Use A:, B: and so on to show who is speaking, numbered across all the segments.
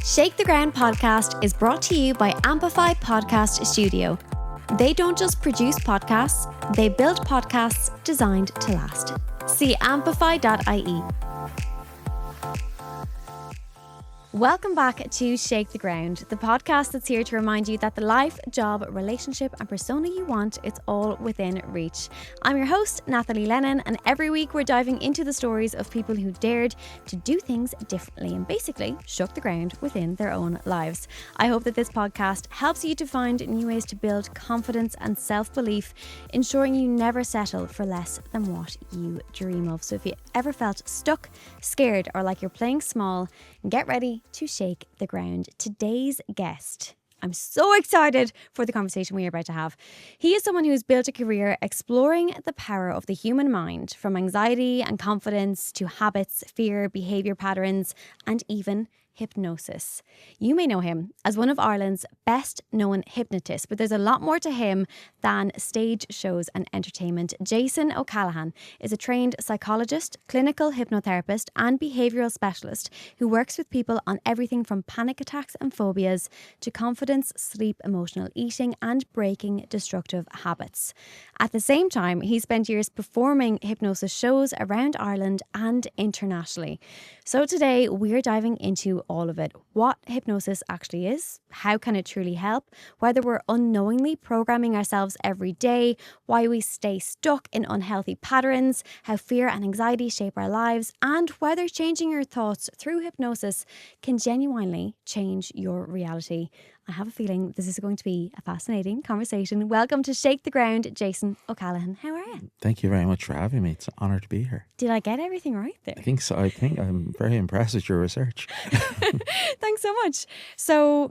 A: Shake the Ground podcast is brought to you by Amplify Podcast Studio. They don't just produce podcasts, they build podcasts designed to last. See amplify.ie. Welcome back to Shake the Ground, the podcast that's here to remind you that the life, job, relationship and persona you want, it's all within reach. I'm your host, Nathalie Lennon, and every week we're diving into the stories of people who dared to do things differently and basically shook the ground within their own lives. I hope that this podcast helps you to find new ways to build confidence and self-belief, ensuring you never settle for less than what you dream of. So if you ever felt stuck, scared, or like you're playing small, get ready to shake the ground. Today's guest, I'm so excited for the conversation we are about to have. He is someone who's built a career exploring the power of the human mind, from anxiety and confidence to habits, fear, behaviour patterns, and even hypnosis. You may know him as one of Ireland's best known hypnotists, but there's a lot more to him than stage shows and entertainment. Jason O'Callaghan is a trained psychologist, clinical hypnotherapist and behavioural specialist who works with people on everything from panic attacks and phobias to confidence, sleep, emotional eating and breaking destructive habits. At the same time, he spent years performing hypnosis shows around Ireland and internationally. So today we're diving into all of it. What hypnosis actually is, how can it truly help, whether we're unknowingly programming ourselves every day, why we stay stuck in unhealthy patterns, how fear and anxiety shape our lives, and whether changing your thoughts through hypnosis can genuinely change your reality. I have a feeling this is going to be a fascinating conversation. Welcome to Shake the Ground, Jason O'Callaghan. How are you?
B: Thank you very much for having me. It's an honour to be here.
A: Did I get everything right there?
B: I think so. I think I'm very impressed with your research.
A: Thanks so much. So,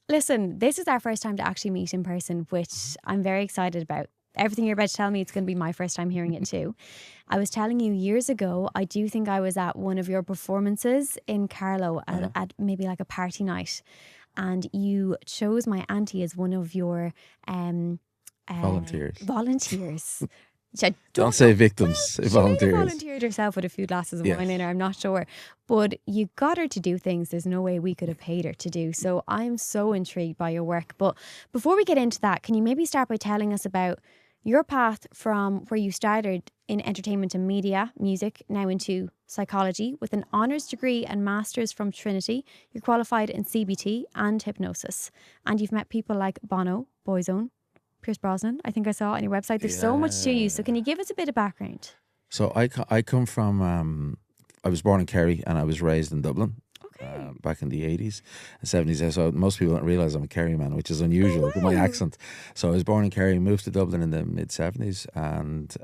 A: listen, this is our first time to actually meet in person, which I'm very excited about. Everything you're about to tell me, it's going to be my first time hearing it too. I was telling you years ago, I do think I was at one of your performances in Carlow at maybe like a party night. And you chose my auntie as one of your
B: Volunteers.
A: Don't
B: say victims,
A: well,
B: volunteers.
A: She volunteered herself with a few glasses of wine in her, I'm not sure. But you got her to do things there's no way we could have paid her to do. So I'm so intrigued by your work. But before we get into that, can you maybe start by telling us about your path from where you started in entertainment and media, music, now into psychology with an honours degree and master's from Trinity. You're qualified in CBT and hypnosis. And you've met people like Bono, Boyzone, Pierce Brosnan, I think I saw on your website. There's so much to you. So can you give us a bit of background?
B: So I come from, I was born in Kerry and I was raised in Dublin. Back in the 80s and 70s. So most people don't realise I'm a Kerry man, which is unusual with my accent. So I was born in Kerry, moved to Dublin in the mid-70s and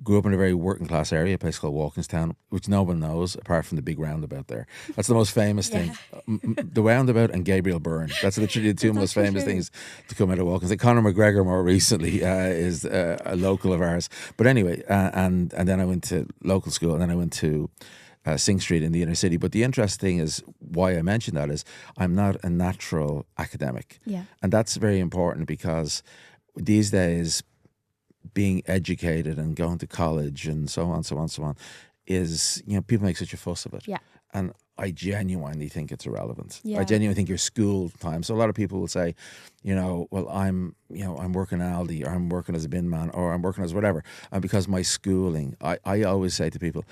B: grew up in a very working class area, a place called Walkinstown, which no one knows apart from the big roundabout there. That's the most famous thing. The roundabout and Gabriel Byrne. That's literally the two most famous things to come out of Walkinstown. Conor McGregor more recently is a local of ours. But anyway, and then I went to local school and then I went to Sing Street in the inner city. But the interesting thing is why I mention that is I'm not a natural academic.
A: Yeah. And
B: that's very important because these days being educated and going to college and so on is, people make such a fuss of it.
A: Yeah.
B: And I genuinely think it's irrelevant.
A: Yeah.
B: I genuinely think your school time. So a lot of people will say, well, I'm working at Aldi or I'm working as a bin man or I'm working as whatever. And because my schooling, I always say to people,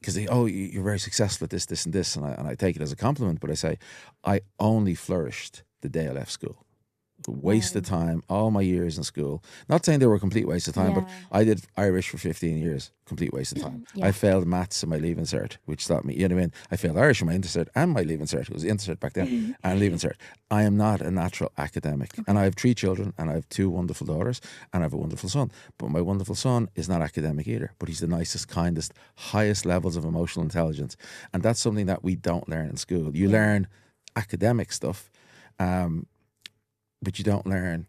B: because you're very successful at this, this and this. And I take it as a compliment, but I say, I only flourished the day I left school. Waste of time, all my years in school. Not saying they were a complete waste of time, but I did Irish for 15 years, complete waste of time. I failed maths in my Leaving Cert, which taught me, I failed Irish in my Intercert and my Leaving Cert. It was Intercert back then, and Leaving Cert. I am not a natural academic. And I have 3 children, and I have 2 wonderful daughters, and I have a wonderful son. But my wonderful son is not academic either, but he's the nicest, kindest, highest levels of emotional intelligence. And that's something that we don't learn in school. You learn academic stuff, but you don't learn.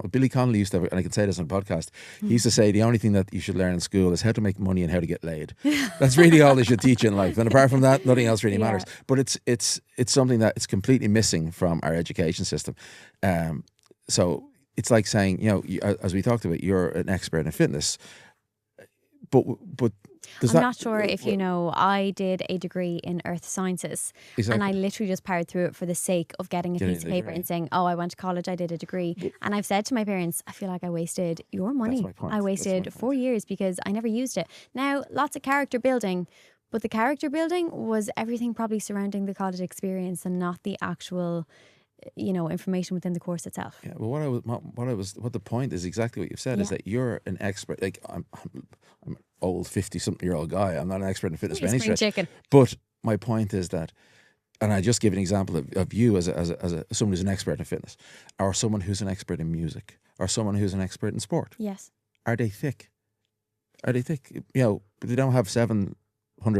B: Billy Connolly used to have, and I can say this on a podcast, he used to say the only thing that you should learn in school is how to make money and how to get laid. That's really all they should teach you in life. And apart from that, nothing else really matters. But it's something that is completely missing from our education system. So it's like saying, as we talked about, you're an expert in fitness. But
A: I'm not sure if you know, I did a degree in earth sciences and I literally just powered through it for the sake of getting a piece of paper and saying, oh, I went to college, I did a degree. And I've said to my parents, I feel like I wasted your money. I wasted 4 years because I never used it. Now, lots of character building, but the character building was everything probably surrounding the college experience and not the actual, you know, information within the course itself.
B: Yeah, well, what the point is exactly what you've said is that you're an expert. Like I'm an old 50-something-year-old guy. I'm not an expert in fitness by any stretch. But my point is that, and I just give an example of you as someone who's an expert in fitness, or someone who's an expert in music, or someone who's an expert in sport.
A: Yes.
B: Are they thick? Are they thick? You know, they don't have 700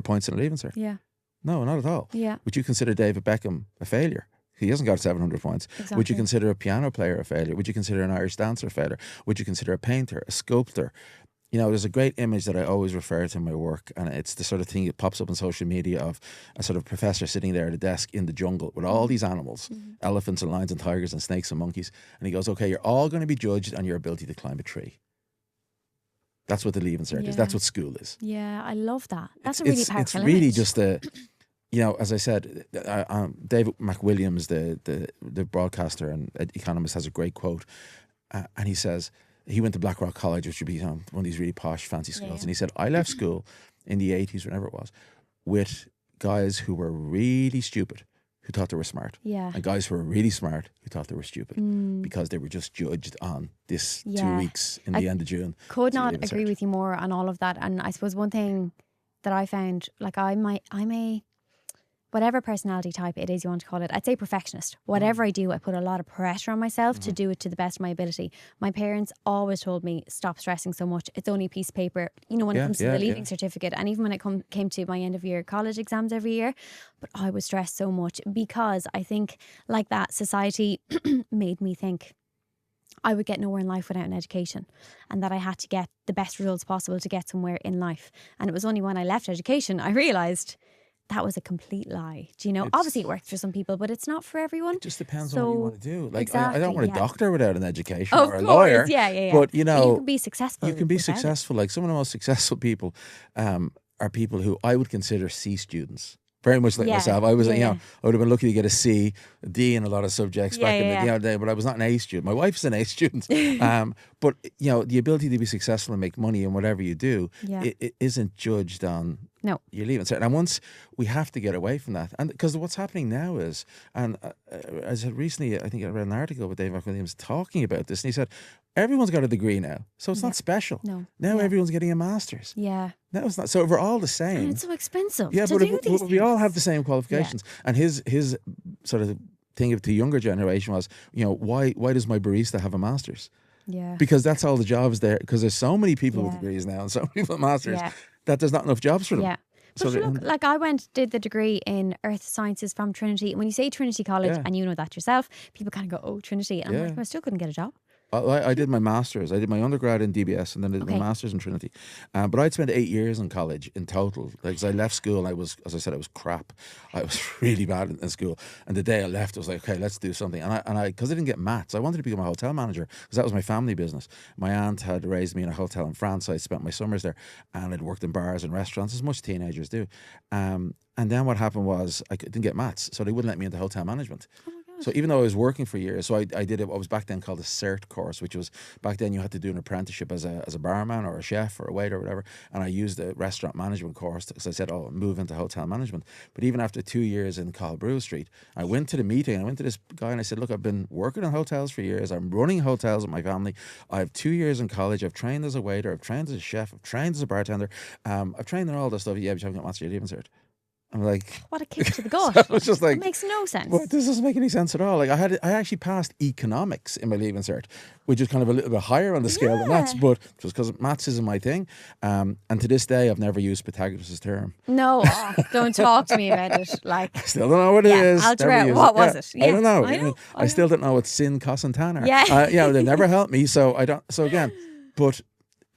B: points in a leaving cert.
A: Yeah.
B: No, not at all.
A: Yeah.
B: Would you consider David Beckham a failure? He hasn't got 700 points.
A: Exactly.
B: Would you consider a piano player a failure? Would you consider an Irish dancer a failure? Would you consider a painter, a sculptor? You know, there's a great image that I always refer to in my work, and it's the sort of thing that pops up on social media of a sort of professor sitting there at a desk in the jungle with all these animals, elephants and lions and tigers and snakes and monkeys. And he goes, okay, you're all going to be judged on your ability to climb a tree. That's what the leaving cert is. That's what school is.
A: Yeah, I love that. That's a really powerful
B: It's really just a... You know, as I said, David McWilliams, the broadcaster and economist, has a great quote, and he says he went to Blackrock College, which would be one of these really posh, fancy schools, and he said, I left school in the 80s, whenever it was, with guys who were really stupid, who thought they were smart, and guys who were really smart, who thought they were stupid, because they were just judged on this 2 weeks in the end of June.
A: Could not agree with you more on all of that. And I suppose one thing that I found, like I'm a whatever personality type it is you want to call it, I'd say perfectionist. Whatever I do, I put a lot of pressure on myself to do it to the best of my ability. My parents always told me, stop stressing so much. It's only a piece of paper, you know, when it comes to the leaving certificate. And even when it came to my end of year college exams every year. But I was stressed so much because I think like that society made me think I would get nowhere in life without an education, and that I had to get the best results possible to get somewhere in life. And it was only when I left education I realised that was a complete lie. Do you know? Obviously it works for some people, but it's not for everyone.
B: It just depends on what you want to do. Like I don't want a doctor without an education
A: or
B: a lawyer.
A: Yeah.
B: But you know,
A: you can be successful.
B: You can be successful. Like some of the most successful people are people who I would consider C students. Very much like myself. I was, you know, I would have been lucky to get a C, a D in a lot of subjects back in the day, but I was not an A student. My wife's an A student. But, you know, the ability to be successful and make money in whatever you do, it isn't judged on your leaving cert. And once we have to get away from that, and because what's happening now is, and I said recently, I think I read an article with Dave McWilliams talking about this, and he said, everyone's got a degree now, so it's not special.
A: No.
B: Now everyone's getting a master's.
A: Yeah.
B: No, it's not. So we're all the same.
A: And it's so expensive.
B: Yeah,
A: to
B: but we all have the same qualifications. And his sort of thing to the younger generation was, you know, why does my barista have a master's?
A: Yeah.
B: Because that's all the jobs there. Because there's so many people with degrees now and so many people with masters that there's not enough jobs for them.
A: Yeah. But so look, like I did the degree in earth sciences from Trinity. When you say Trinity College, and you know that yourself, people kind of go, oh, Trinity. And I'm like, I still couldn't get a job.
B: I did my master's. I did my undergrad in DBS and then I did my master's in Trinity. But I'd spent 8 years in college in total. Like, 'cause I left school and I was, as I said, I was crap. I was really bad in school. And the day I left, I was like, okay, let's do something. And I because I didn't get maths, I wanted to become a hotel manager because that was my family business. My aunt had raised me in a hotel in France. So I spent my summers there and I'd worked in bars and restaurants, as much teenagers do. And then what happened was I didn't get maths, so they wouldn't let me into hotel management. So even though I was working for years, so I did what was back then called a CERT course, which was back then you had to do an apprenticeship as a barman or a chef or a waiter or whatever. And I used the restaurant management course because I said, I'll move into hotel management. But even after 2 years in Callaghan Street, I went to the meeting. I went to this guy and I said, look, I've been working in hotels for years. I'm running hotels with my family. I have 2 years in college. I've trained as a waiter. I've trained as a chef. I've trained as a bartender. I've trained in all this stuff. Yeah, but you haven't got master leaving cert. I'm like,
A: what a kick to the gut.
B: So it was just like,
A: it makes no sense.
B: Well, this doesn't make any sense at all. Like I actually passed economics in my leaving cert, which is kind of a little bit higher on the scale than maths, but just because maths isn't my thing. And to this day, I've never used Pythagoras' theorem.
A: No, don't talk to me about it. Like,
B: I still don't know what it is.
A: Algebra, what was it?
B: I don't know. I still don't know what sin, cos, and tan are. They never helped me. So I don't. So again, but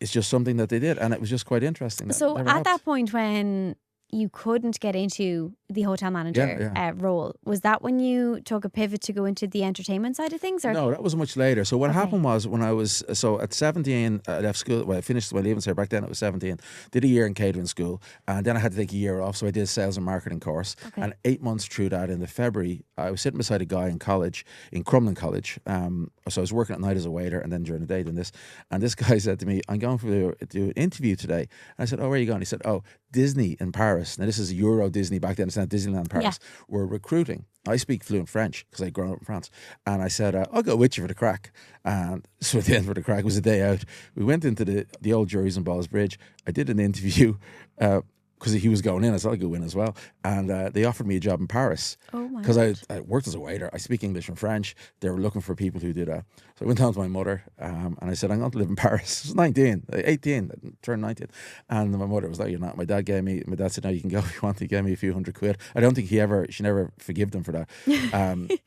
B: it's just something that they did, and it was just quite interesting.
A: So at that point when you couldn't get into the hotel manager role. Was that when you took a pivot to go into the entertainment side of things? Or?
B: No, that was much later. So what happened was when I was, so at 17, I left school, well, I finished my leaving cert back then, I was 17, did a year in catering school, and then I had to take a year off, so I did a sales and marketing course. And 8 months through that, in the February, I was sitting beside a guy in college, in Crumlin College. So I was working at night as a waiter, and then during the day doing this. And this guy said to me, I'm going to do an interview today. And I said, oh, where are you going? He said, oh, Disney in Paris. Now, this is Euro Disney back then. It's not Disneyland Paris. We're recruiting. I speak fluent French because I'd grown up in France. And I said, I'll go with you for the crack. And so at the end for the crack, it was a day out. We went into the old Juries and Balls Bridge. I did an interview because he was going in. I said, I'll go in as well. And they offered me a job in Paris.
A: Oh my
B: Because I worked as a waiter. I speak English and French. They were looking for people who did that. So I went down to my mother and I said, I'm going to live in Paris. I was 19, 18, I turned 19. And my mother was like, you're not. My dad said, no, you can go if you want. He gave me a few £100. I don't think she never forgave them for that.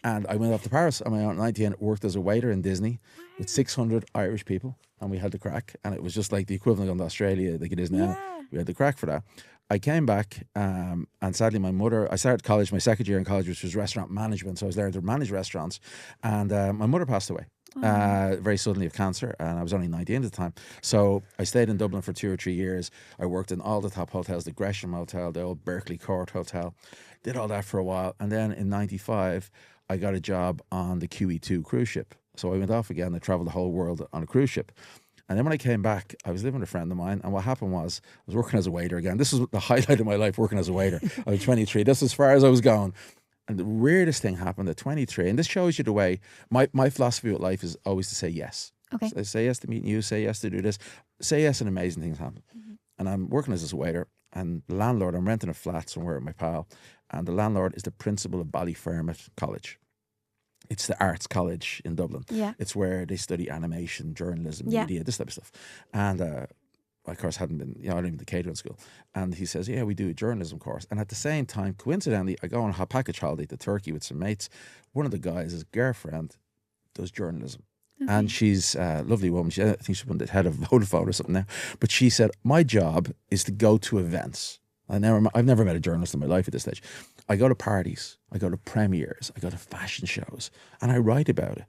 B: And I went off to Paris on my own at 19, worked as a waiter in Disney with 600 Irish people. And we had the crack. And it was just like the equivalent of Australia, like it is now.
A: Yeah.
B: We had the crack for that. I came back and sadly my mother, I started college, my second year in college, which was restaurant management. So I was learning to manage restaurants. And my mother passed away very suddenly of cancer. And I was only 19 at the time. So I stayed in Dublin for 2 or 3 years. I worked in all the top hotels, the Gresham Hotel, the old Berkeley Court Hotel. Did all that for a while. And then in 95, I got a job on the QE2 cruise ship. So I went off again. I traveled the whole world on a cruise ship. And then when I came back, I was living with a friend of mine. And what happened was I was working as a waiter again. This was the highlight of my life, working as a waiter. I was 23. That's as far as I was going. And the weirdest thing happened at 23. And this shows you the way my philosophy with life is always to say yes.
A: Okay.
B: So say yes to meeting you. Say yes to do this. Say yes and amazing things happen. And I'm working as a waiter. And the landlord, I'm renting a flat somewhere with my pal. And the landlord is the principal of Ballyfermot College. It's the arts college in Dublin.
A: Yeah.
B: It's where they study animation, journalism, media, this type of stuff. And I, of course, hadn't been, I didn't even the catering school. And he says, yeah, we do a journalism course. And at the same time, coincidentally, I go on a package holiday to Turkey with some mates. One of the guys, his girlfriend, does journalism. Okay. And she's a lovely woman. I think she's the head of Vodafone or something now. But she said, my job is to go to events. I've never met a journalist in my life at this stage. I go to parties, I go to premieres, I go to fashion shows, and I write about it.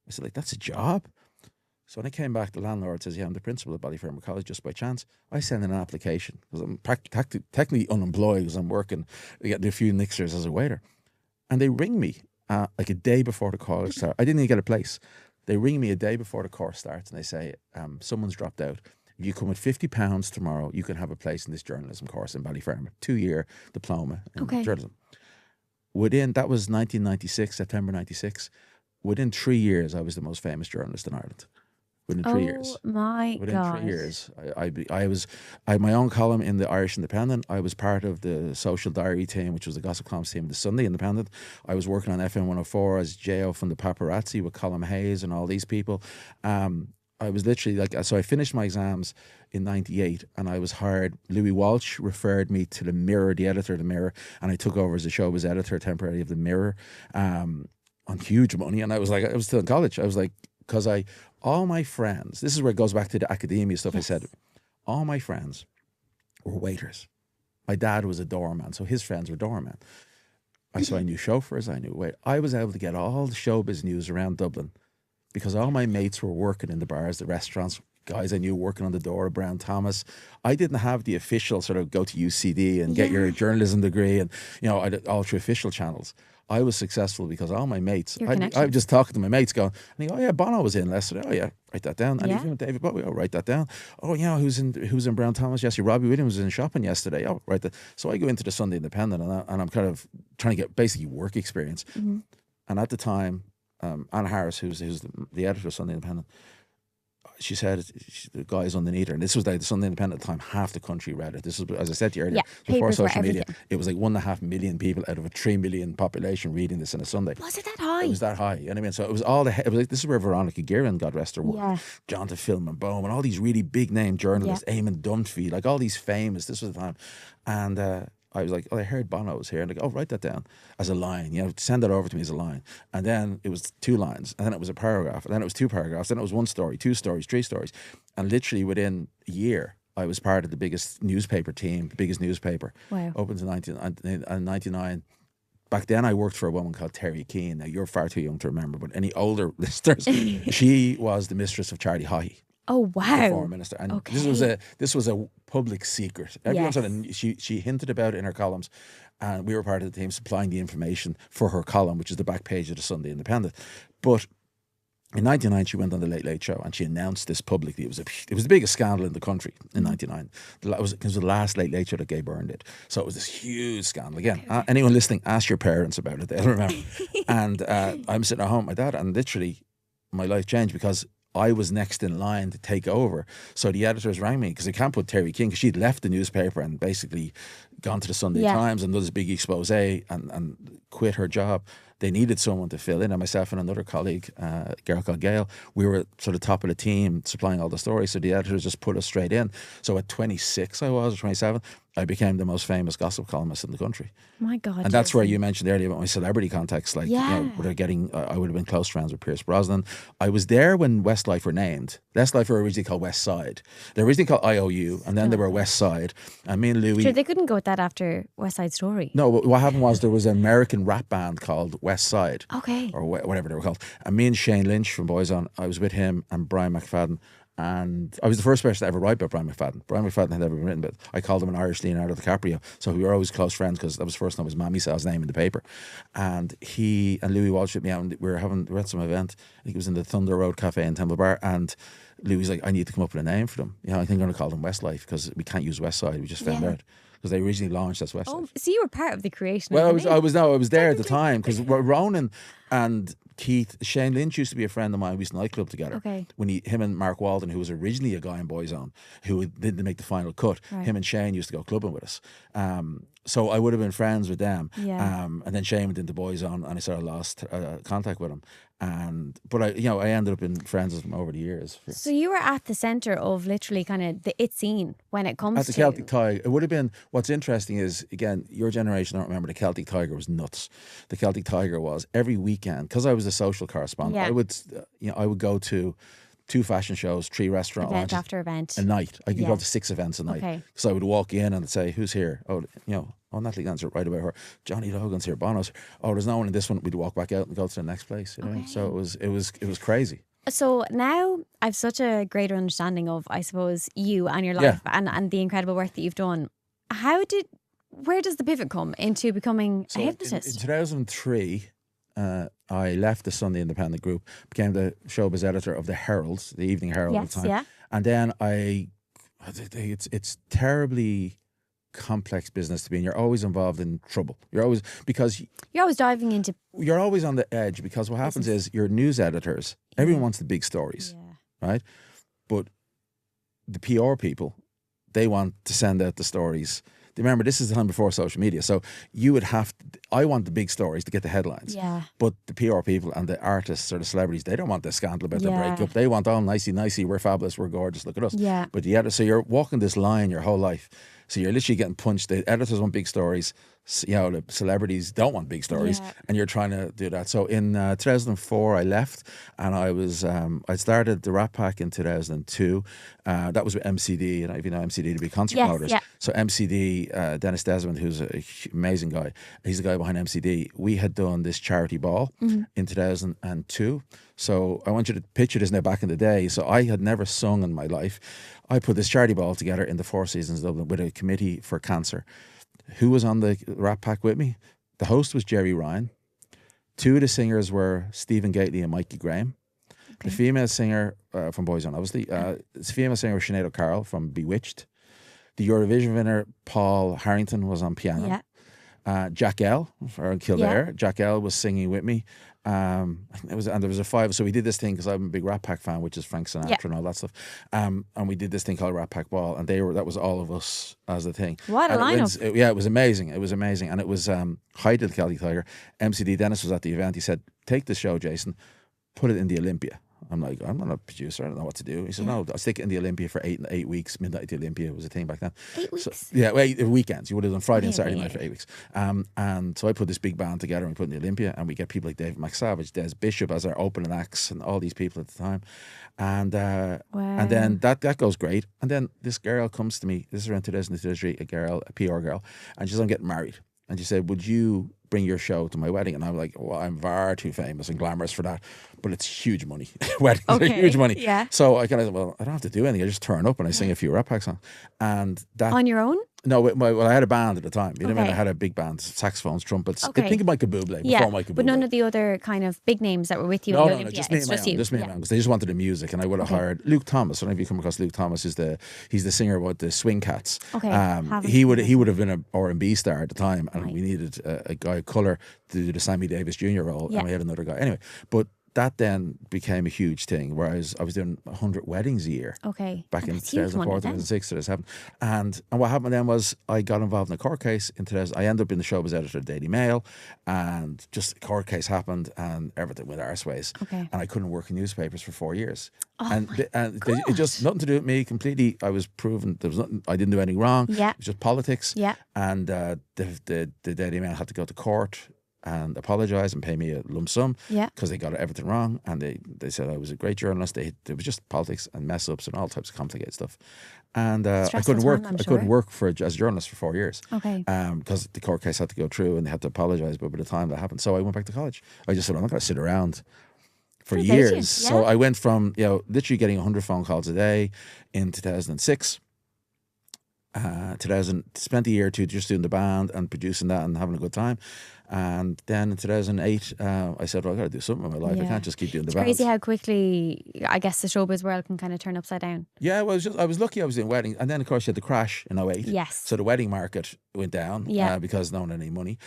B: I said, like, that's a job? So when I came back, the landlord says, yeah, I'm the principal of Ballyfermot College, just by chance. I send in an application, because I'm technically unemployed, because I'm working, getting a few nixers as a waiter. And they ring me like a day before the course starts. I didn't even get a place. They ring me a day before the course starts, and they say, someone's dropped out. If you come with £50 tomorrow, you can have a place in this journalism course in Ballyfermot. 2-year diploma in journalism. That was 1996, September 96. Within 3 years, I was the most famous journalist in Ireland. Within 3 years.
A: Oh my God.
B: Within 3 years. I had my own column in the Irish Independent. I was part of the Social Diary team, which was the gossip columns team of the Sunday Independent. I was working on FM 104 as J.O. from the Paparazzi with Colin Hayes and all these people. I was literally so I finished my exams in 98 and I was hired. Louis Walsh referred me to the Mirror, the editor of the Mirror, and I took over as a showbiz editor temporarily of the Mirror on huge money. And I was still in college. I was like, because all my friends, this is where it goes back to the academia stuff. Yes. I said, all my friends were waiters. My dad was a doorman, so his friends were doormen. So I knew chauffeurs, I knew wait. I was able to get all the showbiz news around Dublin because all my mates were working in the bars, the restaurants, guys I knew working on the door, Brown Thomas. I didn't have the official sort of go to UCD and get your journalism degree and, I did all through official channels. I was successul because all my mates, I was just talking to my mates going, and they go, oh yeah, Bono was in yesterday. Oh yeah, write that down. And even David Bowie, oh, write that down. Oh yeah, who's in Brown Thomas yesterday? Robbie Williams was in shopping yesterday. Oh, write that. So I go into the Sunday Independent and I'm kind of trying to get basically work experience. Mm-hmm. And at the time, Anna Harris, who's the editor of Sunday Independent, she said the guys underneath her, and this was like the Sunday Independent at the time, half the country read it. This was, as I said to you earlier, before social media, it was like 1.5 million people out of a 3 million population reading this on a Sunday.
A: Was it that high?
B: It was that high. You know what I mean? So it was all it was like, this is where Veronica Guerin, God rest her, worked. John Philman Bohm, and all these really big name journalists, Eamon Dunphy, like all these famous. This was the time, and I was like, oh, I heard Bono was here. And I go, oh, write that down as a line. Send that over to me as a line. And then it was 2 lines. And then it was a paragraph. And then it was 2 paragraphs. Then it was 1 story, 2 stories, 3 stories. And literally within a year, I was part of the biggest newspaper team, the biggest newspaper.
A: Wow.
B: Opened in 1999. Back then, I worked for a woman called Terry Keane. Now, you're far too young to remember, but any older listeners, she was the mistress of Charlie Haughey,
A: Oh,
B: the
A: wow.
B: former minister. And
A: Okay.
B: this was a public secret. Everyone
A: Yes.
B: sort of, she hinted about it in her columns, and we were part of the team supplying the information for her column, which is the back page of the Sunday Independent. But in 1999, she went on the Late Late Show and she announced this publicly. It was the biggest scandal in the country in 1999. It was the last Late Late Show that Gay Byrne did. So it was this huge scandal. Again, anyone listening, ask your parents about it. They'll remember. And I'm sitting at home with my dad, and literally my life changed because I was next in line to take over. So the editors rang me because they can't put Terry King, because she'd left the newspaper and basically gone to the Sunday Times and done this big expose and quit her job. They needed someone to fill in, and myself and another colleague, a girl called Gail, we were sort of top of the team supplying all the stories. So the editors just put us straight in. So at 26 I was, or 27, I became the most famous gossip columnist in the country.
A: My God.
B: And that's where you mentioned earlier about my celebrity contacts. Like,
A: Yeah.
B: you know, they're getting, I would have been close friends with Pierce Brosnan. I was there when Westlife were named. Westlife were originally called West Side. They were originally called IOU, and then they were West Side. And me and Louis...
A: Sure, they couldn't go with that after West Side Story.
B: No, what happened was there was an American rap band called West Side.
A: Okay.
B: Or whatever they were called. And me and Shane Lynch from Boyzone, I was with him and Brian McFadden. And I was the first person to ever write about Brian McFadden. Brian McFadden had never been written, but I called him an Irish Leonardo DiCaprio. So we were always close friends because that was the first time his mammy saw his name in the paper. And he and Louis Walsh with me out, and we were at some event. I think it was in the Thunder Road Cafe in Temple Bar. And Louis was like, I need to come up with a name for them. You know, I think I'm going to call them Westlife because we can't use West Side. We just found out. Because they originally launched as Westlife.
A: Oh, so you were part of the creation
B: Well,
A: of the name.
B: I was there at the time because Ronan and Keith, Shane Lynch used to be a friend of mine. We used to nightclub together.
A: Okay.
B: When him and Mark Walden, who was originally a guy in Boyzone, who didn't make the final cut, him and Shane used to go clubbing with us. So I would have been friends with them.
A: Yeah.
B: And then Shane went into Boyzone, and I sort of lost contact with him. But I ended up being friends with him over the years.
A: So you were at the centre of literally kind of the it scene when it comes
B: At the Celtic Tiger. It would have been, what's interesting is, again, your generation don't remember the Celtic Tiger was nuts. The Celtic Tiger was every weekend, because I was a social correspondent, I would go to 2 fashion shows, 3 restaurant
A: event
B: launches
A: after event.
B: a night. I could go to 6 events a night.
A: Okay.
B: So I would walk in and say, who's here? Oh, Nathalie Gann's right about her. Johnny Logan's here. Bono's here. Oh, there's no one in this one. We'd walk back out and go to the next place. You know? So it was crazy.
A: So now I've such a greater understanding of, I suppose, you and your life and the incredible work that you've done. Where does the pivot come into becoming a hypnotist?
B: In 2003, I left the Sunday Independent group, became the showbiz editor of the Herald, the Evening Herald at the time. Yeah. And then it's terribly complex business to be in. You're always involved in trouble. You're always
A: diving into.
B: You're always on the edge because what happens is your news editors, everyone wants the big stories, right? But the PR people, they want to send out the stories. Remember, this is the time before social media, so you would have to, I want the big stories to get the headlines. Yeah. But the PR people and the artists or the celebrities, they don't want the scandal about their breakup. They want, oh, nicey, we're fabulous, we're gorgeous, look at us. Yeah. But so you're walking this line your whole life. So you're literally getting punched. The editors want big stories. The celebrities don't want big stories, and you're trying to do that. So in 2004, I left, and I started the Rat Pack in 2002. That was with MCD, and if you know MCD to be concert promoters. Yeah. So MCD, Dennis Desmond, who's an amazing guy, he's the guy behind MCD. We had done this charity ball in 2002. So I want you to picture this now back in the day. So I had never sung in my life. I put this charity ball together in the Four Seasons Dublin with a committee for cancer. Who was on the Rat Pack with me? The host was Jerry Ryan. 2 of the singers were Stephen Gately and Mikey Graham. Okay. The female singer from Boyzone, obviously. The female singer was Sinead O'Carroll from Bewitched. The Eurovision winner, Paul Harrington, was on piano. Yeah. Jack L from Kildare. Yeah. Jack L was singing with me. There was a 5, so we did this thing because I'm a big Rat Pack fan, which is Frank Sinatra and all that stuff. And we did this thing called Rat Pack Ball, and that was all of us as the thing.
A: What a lineup!
B: It was amazing. It was amazing, and it was height of the Celtic Tiger. MCD Dennis was at the event. He said, "Take this show, Jason, put it in the Olympia." I'm like, I'm not a producer. I don't know what to do. He said, no, I'll stick it in the Olympia for 8 weeks. Midnight at the Olympia was a thing back then.
A: 8 weeks?
B: So, yeah, well, weekends. You would have done Friday and Saturday
A: Yeah.
B: night for 8 weeks. And so I put this big band together and we put it in the Olympia, and we get people like David McSavage, Des Bishop as our opening acts, and all these people at the time. And and then that goes great. And then this girl comes to me, this is around 2003, a PR girl, and she says, I'm getting married. And she said, would you bring your show to my wedding? And I'm like, well, I'm far too famous and glamorous for that, but it's huge money. Weddings are huge money.
A: Yeah.
B: So I kind of, well, I don't have to do anything. I just turn up and I sing a few rap pack songs. And that
A: On your own?
B: No, well, I had a band at the time. You know what I mean?
A: Okay.
B: I had a big band, saxophones, trumpets.
A: Okay.
B: Think of Michael Bublé before Michael Bublé.
A: But none of the other kind of big names that were with you.
B: No,
A: in
B: no,
A: Olympia.
B: just me and my own. Just me and my own, because they just wanted the music, and I would have hired Luke Thomas. I don't know if you come across Luke Thomas. He's the singer about the Swing Cats.
A: Okay,
B: he would have been an R&B star at the time, and we needed a guy of colour to do the Sammy Davis Jr. role, and we had another guy. Anyway, but that then became a huge thing, whereas I was doing 100 weddings a year.
A: Okay.
B: Back in 2004, 2006, 2007. And what happened then was I got involved in a court case in 2000. I ended up in the showbiz editor of the Daily Mail, and just a court case happened and everything went arseways.
A: Okay.
B: And I couldn't work in newspapers for 4 years.
A: Oh
B: It just nothing to do with me completely. I was proven there was nothing, I didn't do anything wrong.
A: Yeah.
B: It was just politics.
A: Yeah.
B: And the Daily Mail had to go to court and apologise and pay me a lump sum because they got everything wrong, and they said I was a great journalist. It was just politics and mess ups and all types of complicated stuff, and I couldn't work. I couldn't work as a journalist for 4 years.
A: Okay.
B: Because the court case had to go through and they had to apologise. But by the time that happened, so I went back to college. I just said I'm not going to sit around for years. So I went from literally getting 100 phone calls a day in 2006. 2000, spent a year or two just doing the band and producing that and having a good time. And then in 2008, I said, well, I got to do something with my life. I can't just keep doing the band.
A: It's crazy how quickly, I guess, the showbiz world can kind of turn upside down.
B: Yeah, well, I was lucky I was in weddings. And then, of course, you had the crash in 2008.
A: Yes.
B: So the wedding market went down because no one had any money.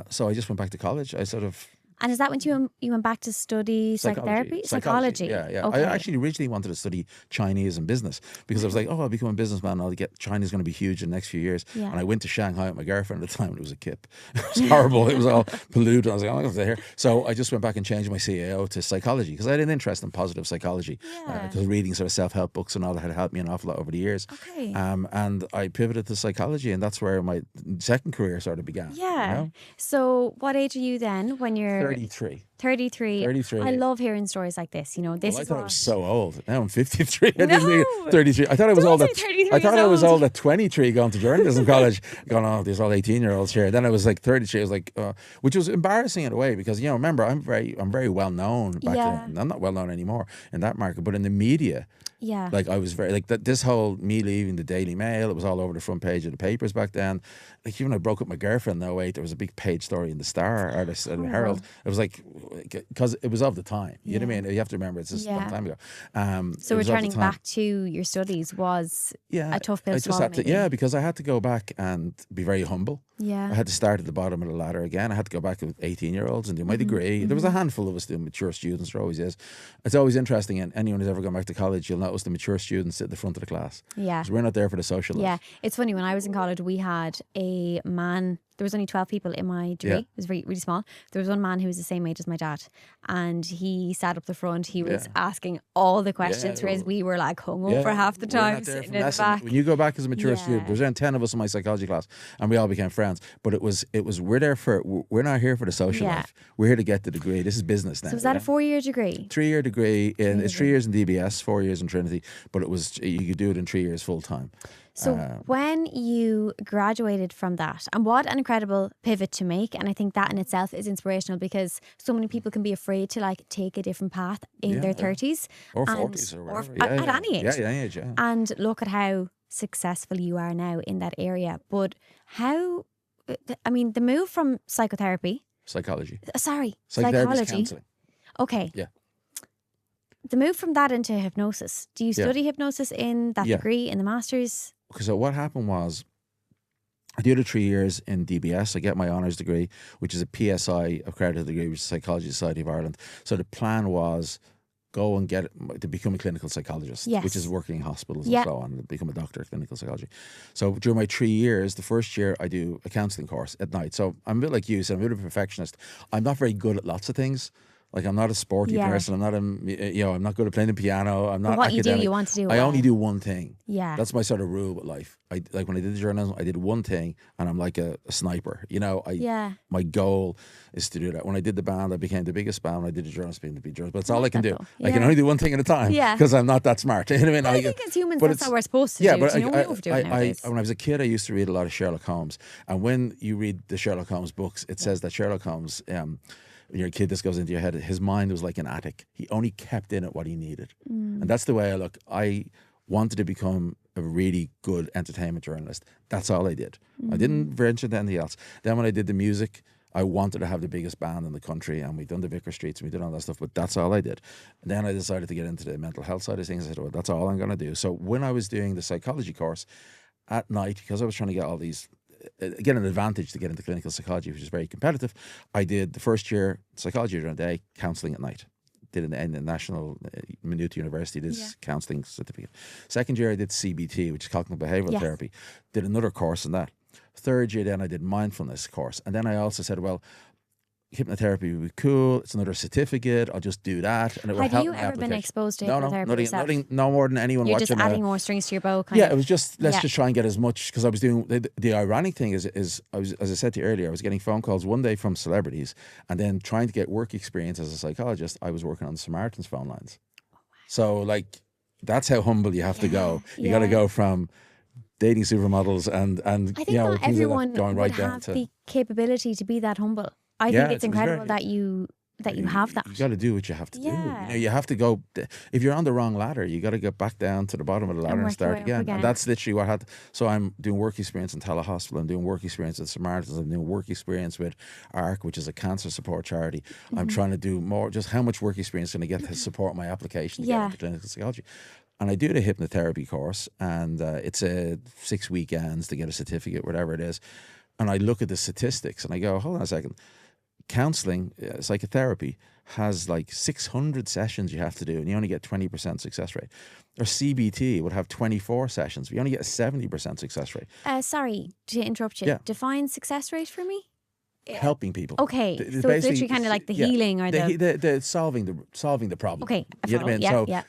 B: So I just went back to college. I sort of...
A: And is that when you went back to study psychotherapy? Psychology.
B: Yeah.
A: Okay.
B: I actually originally wanted to study Chinese and business because I was like, oh, I'll become a businessman. China's going to be huge in the next few years. Yeah. And I went to Shanghai with my girlfriend at the time, and it was a kip. It was horrible. It was all polluted. I was like, I'm not going to stay here. So I just went back and changed my CAO to psychology because I had an interest in positive psychology. Because reading sort of self-help books and all that had helped me an awful lot over the years.
A: Okay.
B: And I pivoted to psychology, and that's where my second career sort of began.
A: Yeah.
B: You know?
A: So what age are you then when you're...
B: 33.
A: 33. I love hearing stories like this. You know, this
B: I
A: is
B: thought I was so old. Now I'm 53.
A: No.
B: 33. I thought I was old. I thought I was
A: old.
B: old at 23 going to journalism college. Going, oh, there's all 18-year-olds here. Then I was like 33. I was like, which was embarrassing in a way because remember I'm very well known back then. I'm not well known anymore in that market, but in the media.
A: Yeah.
B: Like I was very like that. This whole me leaving the Daily Mail, it was all over the front page of the papers back then. Like even I broke up my girlfriend in 2008, there was a big page story in the Star or the Herald. It was like because it was of the time. You know what I mean? You have to remember it's just a long time ago.
A: So returning back to your studies was a tough pill to swallow.
B: Because I had to go back and be very humble.
A: Yeah.
B: I had to start at the bottom of the ladder again. I had to go back with 18-year-olds and do my degree. There was a handful of us doing mature students. There always is. It's always interesting, and anyone who's ever gone back to college, you'll notice the mature students sit at the front of the class.
A: Yeah.
B: Because we're not there for the social life.
A: Yeah. It's funny, when I was in college, we had a man... There was only 12 people in my degree. It was really, really small. There was one man who was the same age as my dad, and he sat up the front. He was asking all the questions, whereas we were like hung up for half the time, sitting in the back.
B: When you go back as a mature student, there was around 10 of us in my psychology class, and we all became friends. But it was we're not here for the social life. We're here to get the degree. This is business now.
A: So was that a 4-year degree?
B: 3-year degree. It's 3 years in DBS, 4 years in Trinity, but you could do it in 3 years full time.
A: So when you graduated from that, and what an incredible pivot to make, and I think that in itself is inspirational because so many people can be afraid to like take a different path in their 30s
B: or 40s or whatever.
A: At any age.
B: Yeah, any age, yeah.
A: And look at how successful you are now in that area. But how, I mean, the move from psychotherapy.
B: Psychology.
A: Psychology.
B: Counselling.
A: Okay.
B: Yeah.
A: The move from that into hypnosis. Do you study hypnosis in that degree, in the master's?
B: Okay, so what happened was I did 3 years in DBS. I get my honours degree, which is a PSI accredited degree, which is Psychology Society of Ireland. So the plan was go and get it to become a clinical psychologist, which is working in hospitals and so on, and become a doctor of clinical psychology. So during my 3 years, the first year I do a counselling course at night. So I'm a bit like you, so I'm a bit of a perfectionist. I'm not very good at lots of things. Like, I'm not a sporty person. I'm not I'm not good at playing the piano. I'm not
A: what
B: academic.
A: you do, you want to do
B: I
A: well.
B: only do one thing.
A: Yeah.
B: That's my sort of rule with life. Like when I did the journalism, I did one thing, and I'm like a sniper. My goal is to do that. When I did the band, I became the biggest band. When I did the journalist, became the biggest journalist. But it's all I can do. I can only do one thing at a time because I'm not that smart. You know what I mean?
A: I think as humans, that's how we're supposed to do.
B: But
A: we overdo it nowadays.
B: when I was a kid, I used to read a lot of Sherlock Holmes. And when you read the Sherlock Holmes books, it says that Sherlock Holmes, when you're a kid, this goes into your head, his mind was like an attic. He only kept in it what he needed. And that's the way I look. I wanted to become a really good entertainment journalist. That's all I did. I didn't venture into anything else. Then when I did the music, I wanted to have the biggest band in the country, and we'd done the Vicar Streets and we did all that stuff, but that's all I did. And then I decided to get into the mental health side of things. I said, well, that's all I'm going to do. So when I was doing the psychology course at night, because I was trying to get all these, get an advantage to get into clinical psychology, which is very competitive, I did the first year psychology during the day, counselling at night. Did in the National Maynooth University, this counselling certificate. Second year I did CBT, which is cognitive behavioural therapy. Did another course in that. Third year then I did mindfulness course. And then I also said, well, hypnotherapy would be cool. It's another certificate. I'll just do that. And it will help.
A: Have you ever been exposed to hypnotherapy yourself?
B: No more than anyone
A: You're
B: watching.
A: You're just adding more strings to your bow.
B: It was just, let's just try and get as much, because I was doing, the ironic thing is I was, as I said to you earlier, I was getting phone calls one day from celebrities, and then trying to get work experience as a psychologist, I was working on the Samaritans phone lines. So like, that's how humble you have to go. You got to go from dating supermodels and
A: I think not everyone
B: going right
A: would
B: down
A: have
B: to
A: the capability to be that humble. I think it's incredible that you have that.
B: You got to do what you have to do. You have to go. If you're on the wrong ladder, you got to get back down to the bottom of the ladder and start again. And that's literally what I had. So I'm doing work experience in Telehospital. I'm doing work experience with Samaritans. I'm doing work experience with ARC, which is a cancer support charity. I'm trying to do more. Just how much work experience can I get to support my application to get into clinical psychology? And I do the hypnotherapy course, and it's a 6 weekends to get a certificate, whatever it is. And I look at the statistics and I go, hold on a second. Counselling, psychotherapy has like 600 sessions you have to do, and you only get 20% success rate. Or CBT would have 24 sessions. We only get a 70% success rate.
A: Sorry to interrupt you.
B: Yeah.
A: Define success rate for me.
B: Helping people.
A: Okay, so it's literally kind of like the healing or
B: the solving the problem.
A: Okay,
B: you know what I mean? So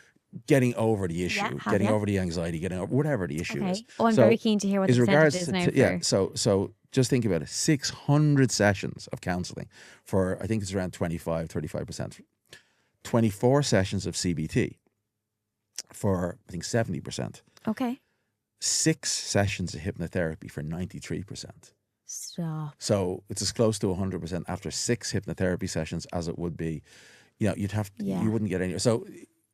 B: getting over the issue, getting over the anxiety, getting over whatever the issue is.
A: Oh, I'm very keen to hear what the percentage is now.
B: So just think about it. 600 sessions of counselling for, I think it's around 35%. 24 sessions of CBT for, I think, 70%.
A: Okay. 6
B: sessions of hypnotherapy for 93%.
A: Stop.
B: So it's as close to 100% after 6 hypnotherapy sessions as it would be. You'd have, you wouldn't get any. So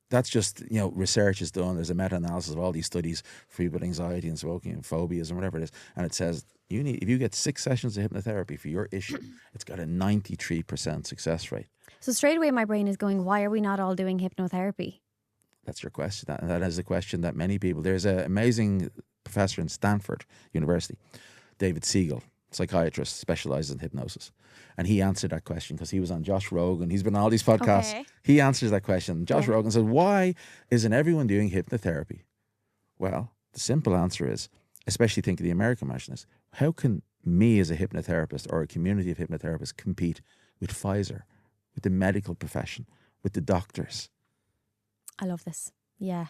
B: that's just, research is done. There's a meta-analysis of all these studies for people with anxiety and smoking and phobias and whatever it is. And it says, if you get 6 sessions of hypnotherapy for your issue, it's got a 93% success rate.
A: So straight away my brain is going, why are we not all doing hypnotherapy?
B: That's your question. That is a question that many people, there's an amazing professor in Stanford University, David Siegel, psychiatrist, specializes in hypnosis. And he answered that question because he was on Josh Rogan. He's been on all these podcasts. Okay. He answers that question. Josh Rogan said, why isn't everyone doing hypnotherapy? Well, the simple answer is, especially think of the American version, is how can me as a hypnotherapist or a community of hypnotherapists compete with Pfizer, with the medical profession, with the doctors?
A: I love this. Yeah.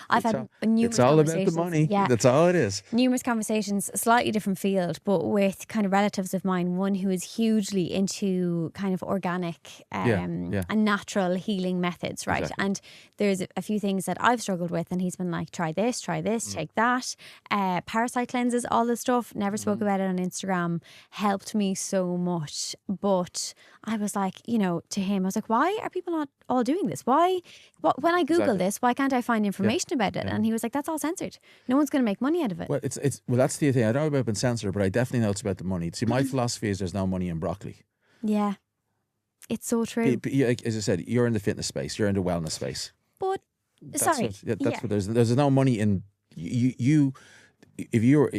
A: I've had numerous
B: It's all
A: conversations.
B: about the money.
A: Yeah.
B: That's all it is.
A: Numerous conversations, a slightly different field, but with kind of relatives of mine, one who is hugely into kind of organic and natural healing methods, right?
B: Exactly.
A: And there's a few things that I've struggled with, and he's been like, try this, take that. Parasite cleanses, all this stuff, never spoke about it on Instagram, helped me so much. But I was like, to him, I was like, why are people not all doing this? When I Google this, why can't I find information about it? And he was like, that's all censored. No one's going to make money out of it.
B: Well, that's the thing. I don't know about being censored, but I definitely know it's about the money. See, my philosophy is there's no money in broccoli.
A: Yeah. It's so true.
B: As I said, you're in the fitness space, you're in the wellness space.
A: But,
B: what there's no money in you. If you're,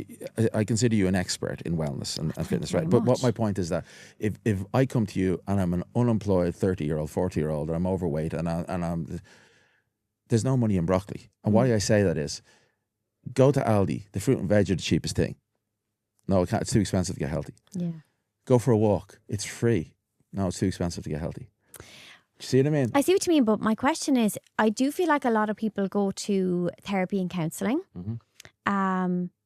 B: I consider you an expert in wellness and fitness, right? But what my point is that if I come to you and I'm an unemployed 30-year-old, 40-year-old, and I'm overweight and I'm there's no money in broccoli. And why I say that is, go to Aldi, the fruit and veg are the cheapest thing. No, it can't, it's too expensive to get healthy.
A: Yeah.
B: Go for a walk, it's free. No, it's too expensive to get healthy. You see what I mean?
A: I see what you mean, but my question is, I do feel like a lot of people go to therapy and counselling.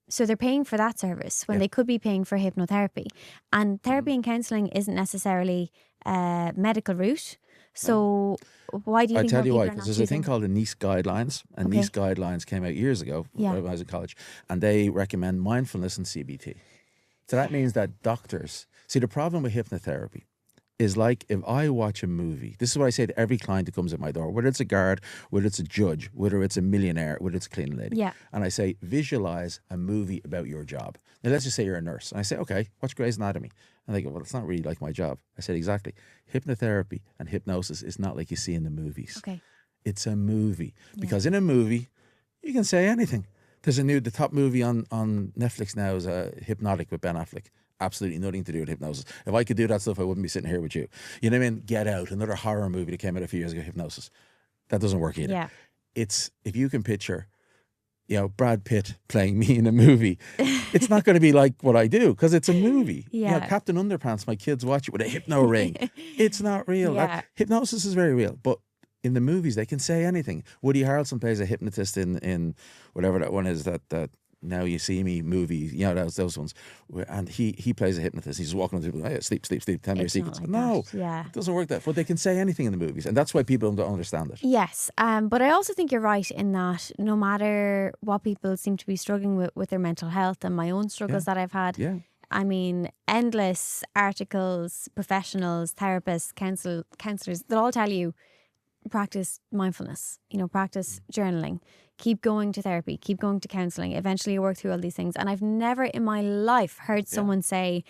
A: So they're paying for that service when they could be paying for hypnotherapy. And therapy and counselling isn't necessarily a medical route. So why do you
B: I'll
A: think
B: tell
A: more
B: you
A: people
B: why,
A: are
B: because
A: not
B: there's a thing
A: choosing?
B: called the Nice Guidelines, and
A: Okay.
B: Nice Guidelines came out years ago
A: Yeah.
B: when I was in college, and they recommend mindfulness and CBT. So that means that doctors, see, the problem with hypnotherapy is like if I watch a movie, this is what I say to every client who comes at my door, whether it's a guard, whether it's a judge, whether it's a millionaire, whether it's a cleaning lady.
A: Yeah.
B: And I say, visualize a movie about your job. Now, let's just say you're a nurse. And I say, okay, watch Grey's Anatomy. And they go, well, it's not really like my job. I said, exactly. Hypnotherapy and hypnosis is not like you see in the movies.
A: Okay.
B: It's a movie. Because in a movie, you can say anything. There's the top movie on Netflix now is Hypnotic with Ben Affleck. Absolutely nothing to do with hypnosis. If I could do that stuff, I wouldn't be sitting here with you. You know what I mean? Get Out, another horror movie that came out a few years ago, Hypnosis. That doesn't work either.
A: Yeah.
B: It's, if you can picture, Brad Pitt playing me in a movie, it's not going to be like what I do because it's a movie.
A: Yeah.
B: Captain Underpants, my kids watch it with a hypno ring. It's not real.
A: Yeah.
B: Hypnosis is very real, but in the movies, they can say anything. Woody Harrelson plays a hypnotist in whatever that one is, that Now You See Me movie, those ones. And he plays a hypnotist. He's walking on people, hey, sleep, tell me your
A: It's
B: secrets.
A: not like
B: No,
A: that. Yeah.
B: it doesn't work that. But they can say anything in the movies. And that's why people don't understand it.
A: Yes, but I also think you're right in that no matter what people seem to be struggling with their mental health, and my own struggles that I've had,
B: Yeah.
A: I mean, endless articles, professionals, therapists, counsellors, they'll all tell you, practice mindfulness, practice journaling, keep going to therapy, keep going to counselling. Eventually you work through all these things. And I've never in my life heard someone say,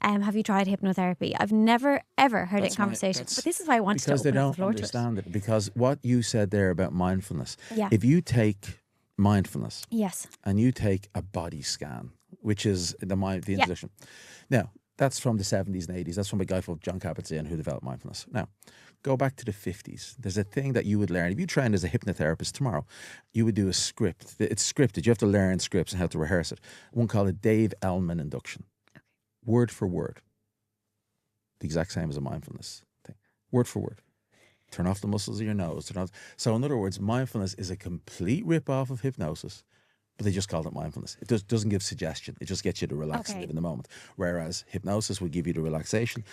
A: have you tried hypnotherapy? I've never, ever heard it in conversation. But this is why I wanted to
B: because
A: open
B: they
A: up
B: don't
A: the floor to it.
B: understand it. Because what you said there about mindfulness,
A: Yeah.
B: if you take mindfulness
A: Yes.
B: and you take a body scan, which is the intuition. Now, that's from the 70s and 80s. That's from a guy called John Kabat-Zinn who developed mindfulness. Now, go back to the 50s. There's a thing that you would learn. If you trained as a hypnotherapist tomorrow, you would do a script. It's scripted. You have to learn scripts and how to rehearse it. One called a Dave Elman induction. Okay. Word for word. The exact same as a mindfulness thing. Word for word. Turn off the muscles of your nose. So in other words, mindfulness is a complete rip-off of hypnosis, but they just called it mindfulness. It doesn't give suggestion. It just gets you to relax and live in the moment. Whereas hypnosis would give you the relaxation,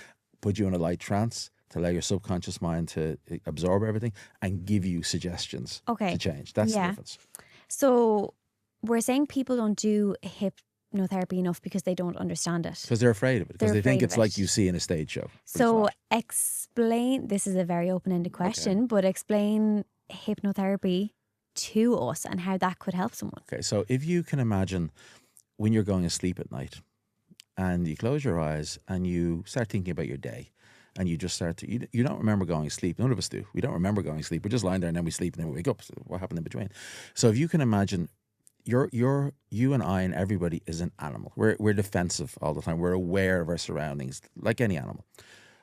B: put you in a light trance, to allow your subconscious mind to absorb everything and give you suggestions to change. That's the difference.
A: So we're saying people don't do hypnotherapy enough because they don't understand it.
B: Because they're afraid of it. Because they think it's like you see in a stage show.
A: So explain, this is a very open-ended question, but explain hypnotherapy to us and how that could help someone.
B: Okay, so if you can imagine when you're going to sleep at night and you close your eyes and you start thinking about your day, and you just start to, you don't remember going to sleep. None of us do. We don't remember going to sleep. We're just lying there and then we sleep and then we wake up. So what happened in between? So if you can imagine, you and I and everybody is an animal. We're defensive all the time. We're aware of our surroundings like any animal.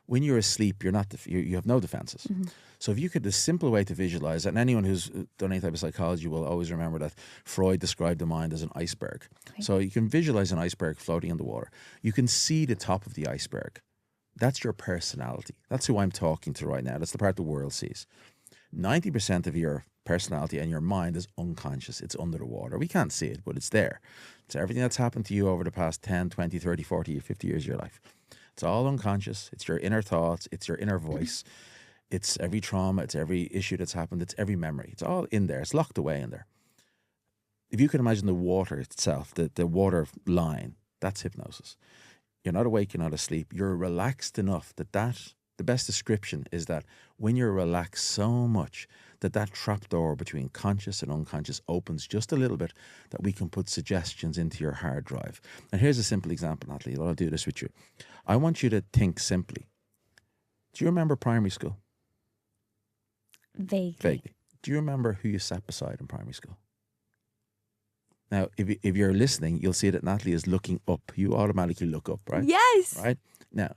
B: When you're asleep, you have no defenses. Mm-hmm. So if you could, the simple way to visualize it, and anyone who's done any type of psychology will always remember that Freud described the mind as an iceberg. Okay. So you can visualize an iceberg floating in the water. You can see the top of the iceberg. That's your personality. That's who I'm talking to right now. That's the part the world sees. 90% of your personality and your mind is unconscious. It's under the water. We can't see it, but it's there. It's everything that's happened to you over the past 10, 20, 30, 40, 50 years of your life. It's all unconscious. It's your inner thoughts. It's your inner voice. It's every trauma. It's every issue that's happened. It's every memory. It's all in there. It's locked away in there. If you can imagine the water itself, the water line, that's hypnosis. You're not awake, you're not asleep. You're relaxed enough that the best description is that when you're relaxed so much that trapdoor between conscious and unconscious opens just a little bit, that we can put suggestions into your hard drive. And here's a simple example, Nathalie. I'll do this with you. I want you to think simply. Do you remember primary school?
A: Vaguely.
B: Do you remember who you sat beside in primary school? Now, if you're listening, you'll see that Nathalie is looking up. You automatically look up, right?
A: Yes.
B: Right? Now,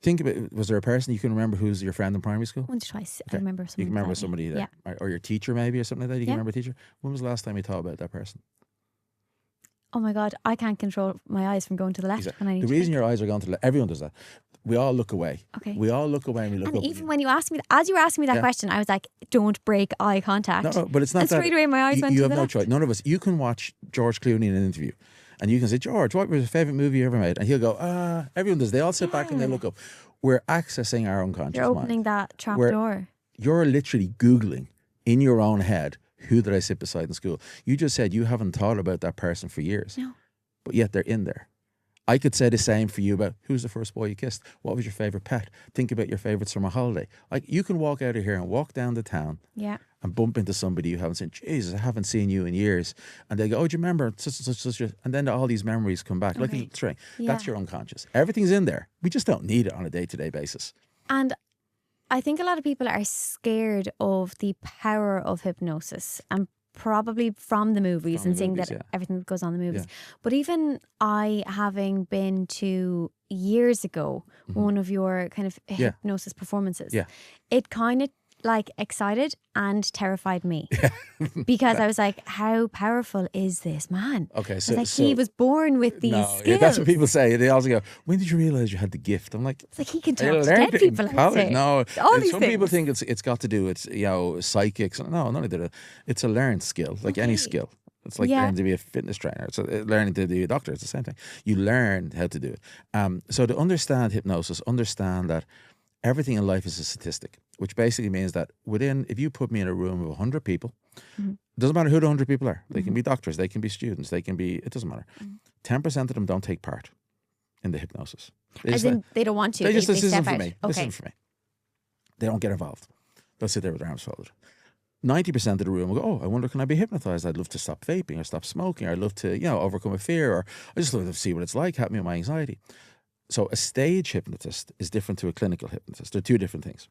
B: think about, was there a person you can remember who's your friend in primary school?
A: Once or twice. Okay. I remember somebody.
B: You can remember somebody there. Yeah. Or your teacher maybe or something like that. You can remember a teacher. When was the last time you thought about that person?
A: Oh my God, I can't control my eyes from going to the left when I need
B: The
A: to
B: reason
A: think.
B: your eyes are going to the left, everyone does that. we all look away.
A: Okay.
B: We all look away and we look
A: And
B: up.
A: even when you asked me, as you were asking me that question, I was like, don't break eye contact.
B: No, but it's not
A: and
B: that.
A: straight away my eyes went
B: You
A: to
B: have
A: the
B: no
A: left.
B: choice. None of us. You can watch George Clooney in an interview and you can say, George, what was your favourite movie you ever made? And he'll go, everyone does. They all sit back and they look up. We're accessing our unconscious
A: You're opening
B: mind.
A: that trap
B: We're-
A: door.
B: You're literally Googling in your own head, who did I sit beside in school? You just said you haven't thought about that person for years.
A: No.
B: But yet they're in there. I could say the same for you about who's the first boy you kissed? What was your favourite pet? Think about your favourite summer holiday. Like, you can walk out of here and walk down the town
A: Yeah.
B: and bump into somebody you haven't seen. Jesus, I haven't seen you in years. And they go, oh, do you remember such and such? And then all these memories come back like a
A: Okay.
B: little string.
A: Yeah.
B: That's your unconscious. Everything's in there. We just don't need it on a day-to-day basis.
A: And I think a lot of people are scared of the power of hypnosis, and probably from the movies
B: From
A: and
B: the
A: seeing
B: movies,
A: that
B: yeah.
A: everything that goes on in the movies.
B: Yeah.
A: But even I, having been to years ago, one of your kind of
B: Yeah.
A: hypnosis performances,
B: Yeah.
A: it kind of like excited and terrified me because I was like, how powerful is this man?
B: Okay,
A: I was
B: so,
A: like,
B: so
A: he was born with these
B: no,
A: skills.
B: yeah, that's what people say. They also go, when did you realise you had the gift? I'm like,
A: It's like he can
B: I
A: talk to
B: learned
A: dead
B: it in
A: people. I'd
B: college.
A: say.
B: No,
A: all these
B: some people
A: things.
B: think it's got to do with, psychics. No, none of that. It's a learned skill, like any
A: Okay.
B: skill. It's like
A: Yeah.
B: learning to be a fitness trainer. It's learning to be a doctor. It's the same thing. You learn how to do it. So to understand hypnosis, understand that everything in life is a statistic, which basically means that if you put me in a room of 100 people, it doesn't matter who the 100 people are. They can be doctors, they can be students, it doesn't matter. 10% of them don't take part in the hypnosis.
A: As in, they don't want to.
B: This
A: they
B: isn't
A: step
B: for
A: out.
B: me. This
A: Okay.
B: isn't for me. They don't get involved. They'll sit there with their arms folded. 90% of the room will go, oh, I wonder, can I be hypnotized? I'd love to stop vaping or stop smoking. Or I'd love to, overcome a fear, or I just love to see what it's like, help me with my anxiety. So a stage hypnotist is different to a clinical hypnotist. They're two different things.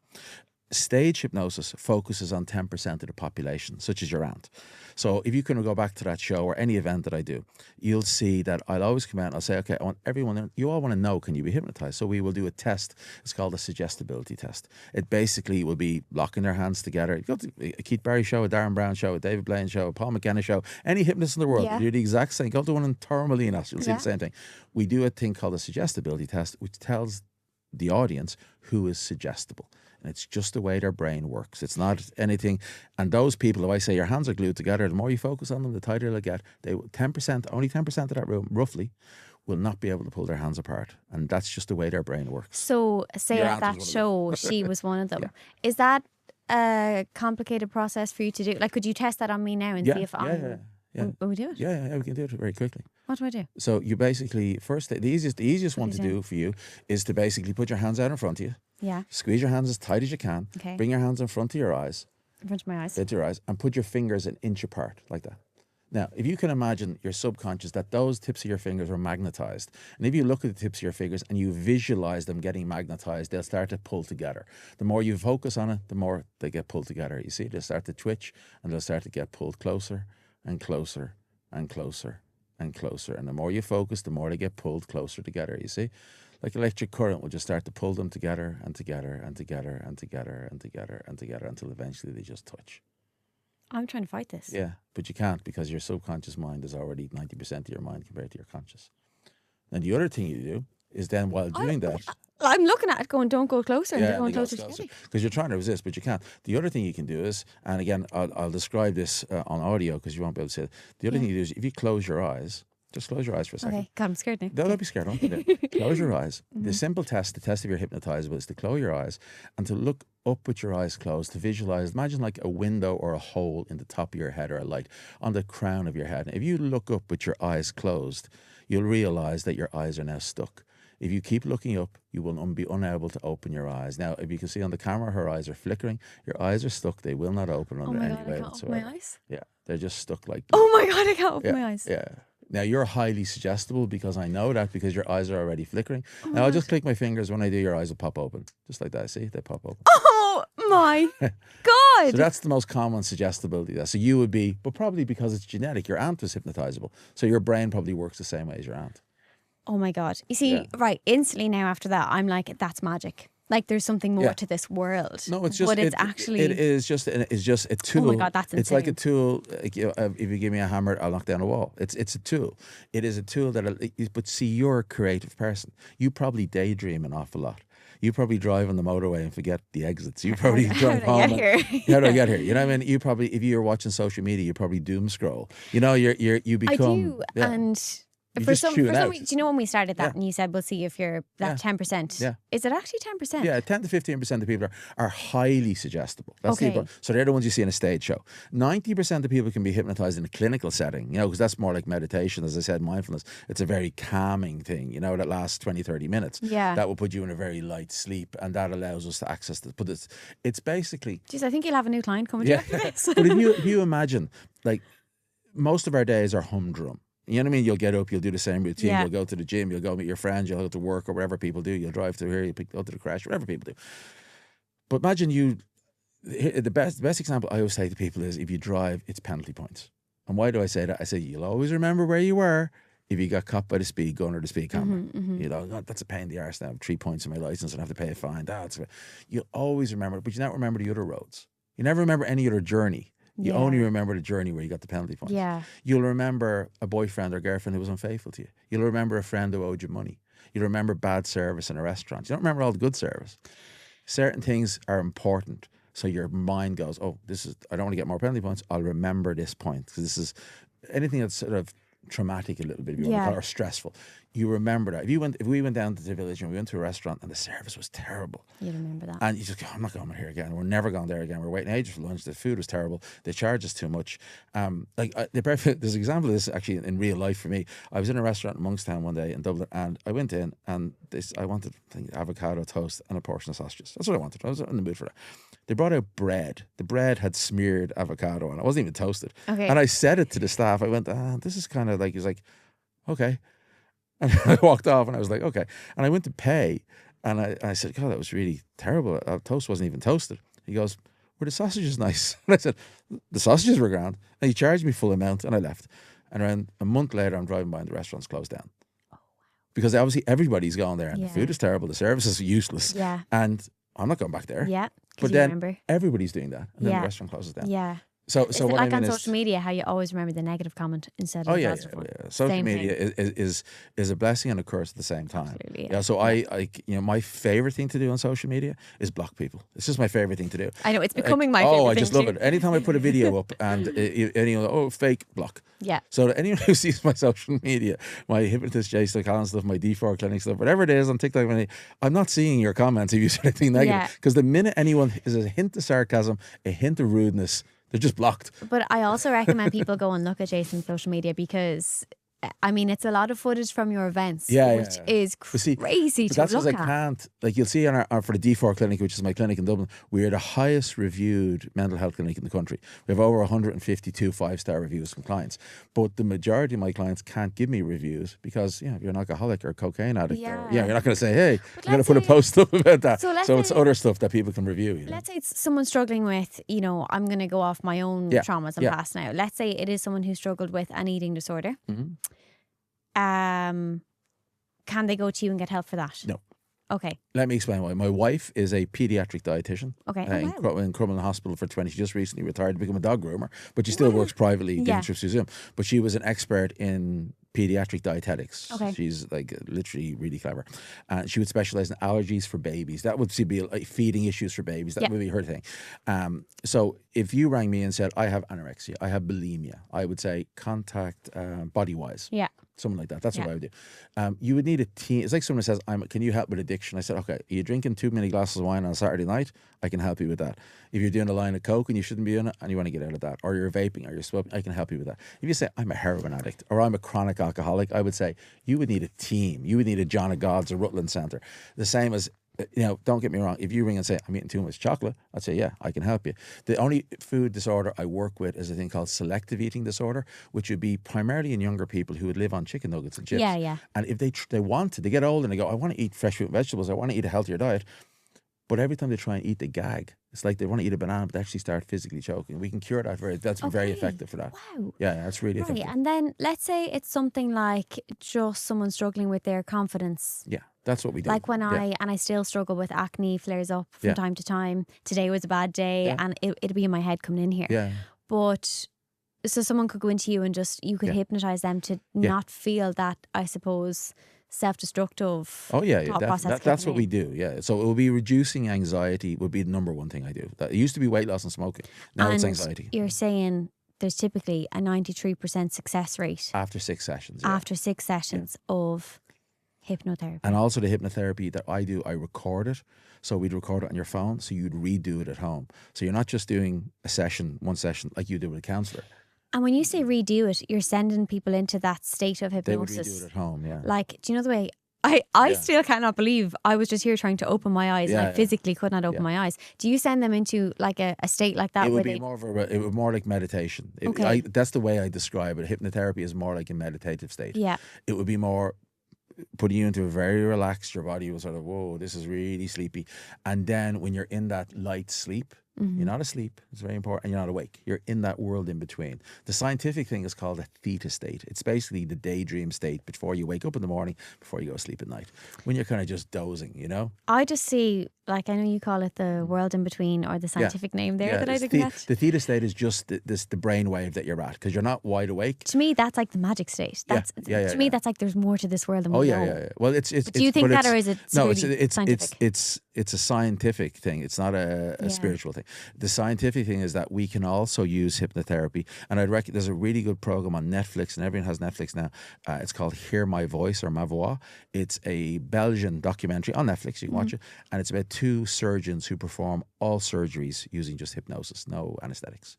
B: Stage hypnosis focuses on 10% of the population, such as your aunt. So if you can go back to that show or any event that I do, you'll see that I'll always come out and I'll say, okay, I want everyone, you all want to know, can you be hypnotized? So we will do a test. It's called a suggestibility test. It basically will be locking their hands together. You go to a Keith Barry show, a Darren Brown show, a David Blaine show, a Paul McKenna show, any hypnotist in the world,
A: Yeah.
B: do the exact same. Go to one in Torremolinos, you'll see
A: Yeah.
B: the same thing. We do a thing called a suggestibility test, which tells the audience who is suggestible. And it's just the way their brain works. It's not anything. And those people, if I say your hands are glued together, the more you focus on them, the tighter they'll get. Only 10% of that room, roughly, will not be able to pull their hands apart. And that's just the way their brain works.
A: So, say
B: Your
A: at
B: aunt
A: that
B: was
A: show, she was one of them.
B: Yeah.
A: Is that a complicated process for you to do? Like, could you test that on me now and see if I'm...
B: Yeah.
A: Will we do it?
B: Yeah, we can do it very quickly.
A: What do I do?
B: So you basically, first, the easiest one
A: do
B: to
A: you
B: do for you is to basically put your hands out in front of you,
A: Yeah,
B: squeeze your hands as tight as you can,
A: Okay.
B: bring your hands in front of your eyes,
A: in front of my eyes.
B: into your eyes, and put your fingers an inch apart, like that. Now, if you can imagine your subconscious that those tips of your fingers are magnetized, and if you look at the tips of your fingers and you visualize them getting magnetized, they'll start to pull together. The more you focus on it, the more they get pulled together. You see, they'll start to twitch and they'll start to get pulled closer and closer and closer and closer. And the more you focus, the more they get pulled closer together. You see, like electric current will just start to pull them together and together and together and together and together and together until eventually they just touch.
A: I'm trying to fight this.
B: Yeah, but you can't, because your subconscious mind is already 90% of your mind compared to your conscious. And the other thing you do is then, while doing that,
A: I'm looking at it going, don't go closer. And
B: yeah,
A: they're going closer together.
B: because you're trying to resist, but you can't. The other thing you can do is, and again, I'll describe this on audio because you won't be able to see it. The other thing you do is, if you close your eyes, just close your eyes for a second.
A: Okay, God, I'm scared now.
B: Don't be scared. Don't be there. Close your eyes. The simple test, the test if you're hypnotizable, is to close your eyes and to look up with your eyes closed, to visualize. Imagine like a window or a hole in the top of your head, or a light on the crown of your head. And if you look up with your eyes closed, you'll realize that your eyes are now stuck. If you keep looking up, you will be unable to open your eyes. Now, if you can see on the camera, her eyes are flickering. Your eyes are stuck. They will not open
A: Oh
B: under
A: my
B: any
A: God, I
B: way
A: can't open
B: whatsoever.
A: my eyes.
B: Yeah, they're just stuck like.
A: Oh my God, I can't open
B: yeah,
A: my eyes.
B: Yeah. Now, you're highly suggestible, because I know that, because your eyes are already flickering.
A: Oh
B: Now, I'll just click my fingers. When I do, your eyes will pop open. Just like that. See? They pop open.
A: Oh my God.
B: So that's the most common suggestibility. So you would be, but probably because it's genetic, your aunt was hypnotizable. So your brain probably works the same way as your aunt.
A: Oh my God. You see,
B: Yeah.
A: right, instantly now after that, I'm like, that's magic. Like there's something more to this world.
B: No, it's just.
A: But it's actually.
B: It is just. It's just a tool.
A: Oh my God, that's insane.
B: It's like a tool. Like, if you give me a hammer, I'll knock down a wall. It's a tool. It is a tool that. But see, you're a creative person. You probably daydream an awful lot. You probably drive on the motorway and forget the exits. You probably drive home. How do I get here? You know what I mean? You probably, if you're watching social media, you probably doom scroll. You know, you become.
A: I do, and for some reason, do you know when we started that and you said we'll see if you're that 10%?
B: Yeah.
A: Is it actually 10%?
B: Yeah, 10 to 15% of people are highly suggestible. That's the, so they're the ones you see in a stage show. 90% of people can be hypnotized in a clinical setting, you know, because that's more like meditation. As I said, mindfulness, it's a very calming thing, you know, that lasts 20, 30 minutes.
A: Yeah.
B: That will put you in a very light sleep, and that allows us to access the, but it's basically.
A: Jeez, I think you'll have a new client coming to you after this.
B: But if you imagine, like, most of our days are humdrum. You know what I mean? You'll get up, you'll do the same routine, you'll go to the gym, you'll go meet your friends, you'll go to work or whatever people do, you'll drive to here, you'll go to the crash, whatever people do. But imagine the best example I always say to people is if you drive, it's penalty points. And why do I say that? I say you'll always remember where you were if you got caught by the speed gun or the speed camera. You know, God, that's a pain in the arse now. I have 3 points in my license and I have to pay a fine. You'll always remember it, but you never remember the other roads. You never remember any other journey. You only remember the journey where you got the penalty points.
A: Yeah.
B: You'll remember a boyfriend or girlfriend who was unfaithful to you. You'll remember a friend who owed you money. You'll remember bad service in a restaurant. You don't remember all the good service. Certain things are important. So your mind goes, oh, I don't want to get more penalty points. I'll remember this point. Because this is anything that's sort of traumatic a little bit, if you want to call it, or stressful. You remember that. If we went down to the village and we went to a restaurant and the service was terrible. You
A: remember that.
B: And you just go, I'm not going here again. We're never going there again. We're waiting ages for lunch. The food was terrible. They charge us too much. There's an example of this actually in real life for me. I was in a restaurant in Monkstown one day in Dublin, and I went in and I wanted avocado toast and a portion of sausages. That's what I wanted. I was in the mood for that. They brought out bread. The bread had smeared avocado on it. It wasn't even toasted.
A: Okay.
B: And I said it to the staff. I went, this is kind of like, he's like, okay. And I walked off and I was like, okay. And I went to pay and I said, God, that was really terrible. Our toast wasn't even toasted. He goes, were the sausages nice? And I said, the sausages were grand. And he charged me full amount and I left. And around a month later, I'm driving by and the restaurant's closed down. Oh, wow. Because obviously everybody's going there and the food is terrible. The service is useless.
A: Yeah.
B: And I'm not going back there.
A: Yeah.
B: But then everybody's doing that. And then the restaurant closes down.
A: Yeah.
B: So
A: it's
B: what
A: like
B: I mean
A: on social media, how you always remember the negative comment instead of the positive one.
B: Social media is a blessing and a curse at the same time.
A: Absolutely,
B: yeah. So I my favorite thing to do on social media is block people. It's just my favorite thing to do.
A: I know it's becoming my favorite thing.
B: Oh, I just love it. Anytime I put a video up and anyone, fake, block.
A: Yeah.
B: So anyone who sees my social media, my Hypnotist, Callaghan stuff, my D4 clinic stuff, whatever it is on TikTok, I'm not seeing your comments if you say anything negative. Because the minute anyone is a hint of sarcasm, a hint of rudeness, they're just blocked.
A: But I also recommend people go and look at Jason's social media because, I mean, it's a lot of footage from your events, which is crazy to look at.
B: That's because I can't, like you'll see for the D4 clinic, which is my clinic in Dublin, we're the highest reviewed mental health clinic in the country. We have over 152 5-star reviews from clients. But the majority of my clients can't give me reviews because, if you're an alcoholic or a cocaine addict, you're not going to say, hey, I'm going to put a post up about that. So it's other stuff that people can review.
A: Let's say it's someone struggling with, I'm going to go off my own traumas and past now. Let's say it is someone who struggled with an eating disorder. Can they go to you and get help for that?
B: No.
A: Okay.
B: Let me explain why. My wife is a pediatric dietitian.
A: Okay.
B: In Crumlin Hospital for 20. She just recently retired to become a dog groomer, but she still works privately in Trips Museum. But she was an expert in pediatric dietetics.
A: Okay.
B: She's like literally really clever. She would specialize in allergies for babies. That would be like feeding issues for babies. That would be her thing. So if you rang me and said, I have anorexia, I have bulimia, I would say contact Bodywise.
A: Yeah.
B: Something like that. That's what I would do. You would need a team. It's like someone says, can you help with addiction? I said, okay, are you drinking too many glasses of wine on a Saturday night? I can help you with that. If you're doing a line of coke and you shouldn't be doing it and you want to get out of that, or you're vaping or you're smoking, I can help you with that. If you say, I'm a heroin addict or I'm a chronic alcoholic, I would say, you would need a team. You would need a John of God's or Rutland Centre. The same as, don't get me wrong. If you ring and say, I'm eating too much chocolate, I'd say, yeah, I can help you. The only food disorder I work with is a thing called selective eating disorder, which would be primarily in younger people who would live on chicken nuggets and chips.
A: Yeah.
B: And if they want to, they get old and they go, I want to eat fresh fruit and vegetables. I want to eat a healthier diet. But every time they try and eat, they gag. It's like they want to eat a banana, but they actually start physically choking. We can cure that. That's very effective for that.
A: Wow.
B: Yeah, that's really effective.
A: And then let's say it's something like just someone struggling with their confidence.
B: Yeah. That's what we do.
A: Like when
B: Yeah.
A: I still struggle with acne, flares up from
B: Yeah.
A: time to time. Today was a bad day,
B: Yeah.
A: and it'd be in my head coming in here.
B: Yeah.
A: But so someone could go into you and you could
B: Yeah.
A: hypnotize them to
B: Yeah.
A: not feel that, I suppose, self-destructive
B: Oh yeah,
A: thought process.
B: that's what
A: kicking
B: we
A: in.
B: do. Yeah, so it will be reducing anxiety would be the number one thing I do. That it used to be weight loss and smoking. Now it's
A: And
B: anxiety.
A: you're saying there's typically a 93% success rate
B: After 6 sessions. Yeah.
A: after 6 sessions of hypnotherapy.
B: And also the hypnotherapy that I do, I record it. So we'd record it on your phone, so you'd redo it at home. So you're not just doing one session like you do with a counsellor.
A: And when you say redo it, you're sending people into that state of
B: They would
A: hypnosis.
B: redo it at home, yeah.
A: Like, do you know the way? I
B: Yeah.
A: still cannot believe I was just here trying to open my eyes and
B: Yeah,
A: I
B: yeah.
A: physically could not open
B: Yeah.
A: my eyes. Do you send them into like a state like that
B: It
A: where
B: would be
A: they
B: it would more like meditation.
A: Okay.
B: That's the way I describe it. Hypnotherapy is more like a meditative state.
A: Yeah.
B: It would be more putting you into a very relaxed, your body was sort of, whoa, this is really sleepy. And then when you're in that light sleep, you're not asleep, it's very important, and you're not awake. You're in that world in between. The scientific thing is called a theta state. It's basically the daydream state before you wake up in the morning, before you go to sleep at night. When you're kind of just dozing, you know?
A: I just see, like, I know you call it the world in between or the scientific name there that I
B: it's
A: didn't get.
B: The theta state is just the brain wave that you're at, because you're not wide awake.
A: To me, that's like the magic state. That's to me, that's like there's more to this world than we know.
B: Yeah. Well, it's.
A: Do you think that, or is it really scientific?
B: It's a scientific thing. It's not a spiritual thing. The scientific thing is that we can also use hypnotherapy, and I'd reckon there's a really good program on Netflix, and everyone has Netflix now. It's called Hear My Voice or Ma Voix. It's a Belgian documentary on Netflix. You can watch it, and it's about 2 surgeons who perform all surgeries using just hypnosis, no anesthetics.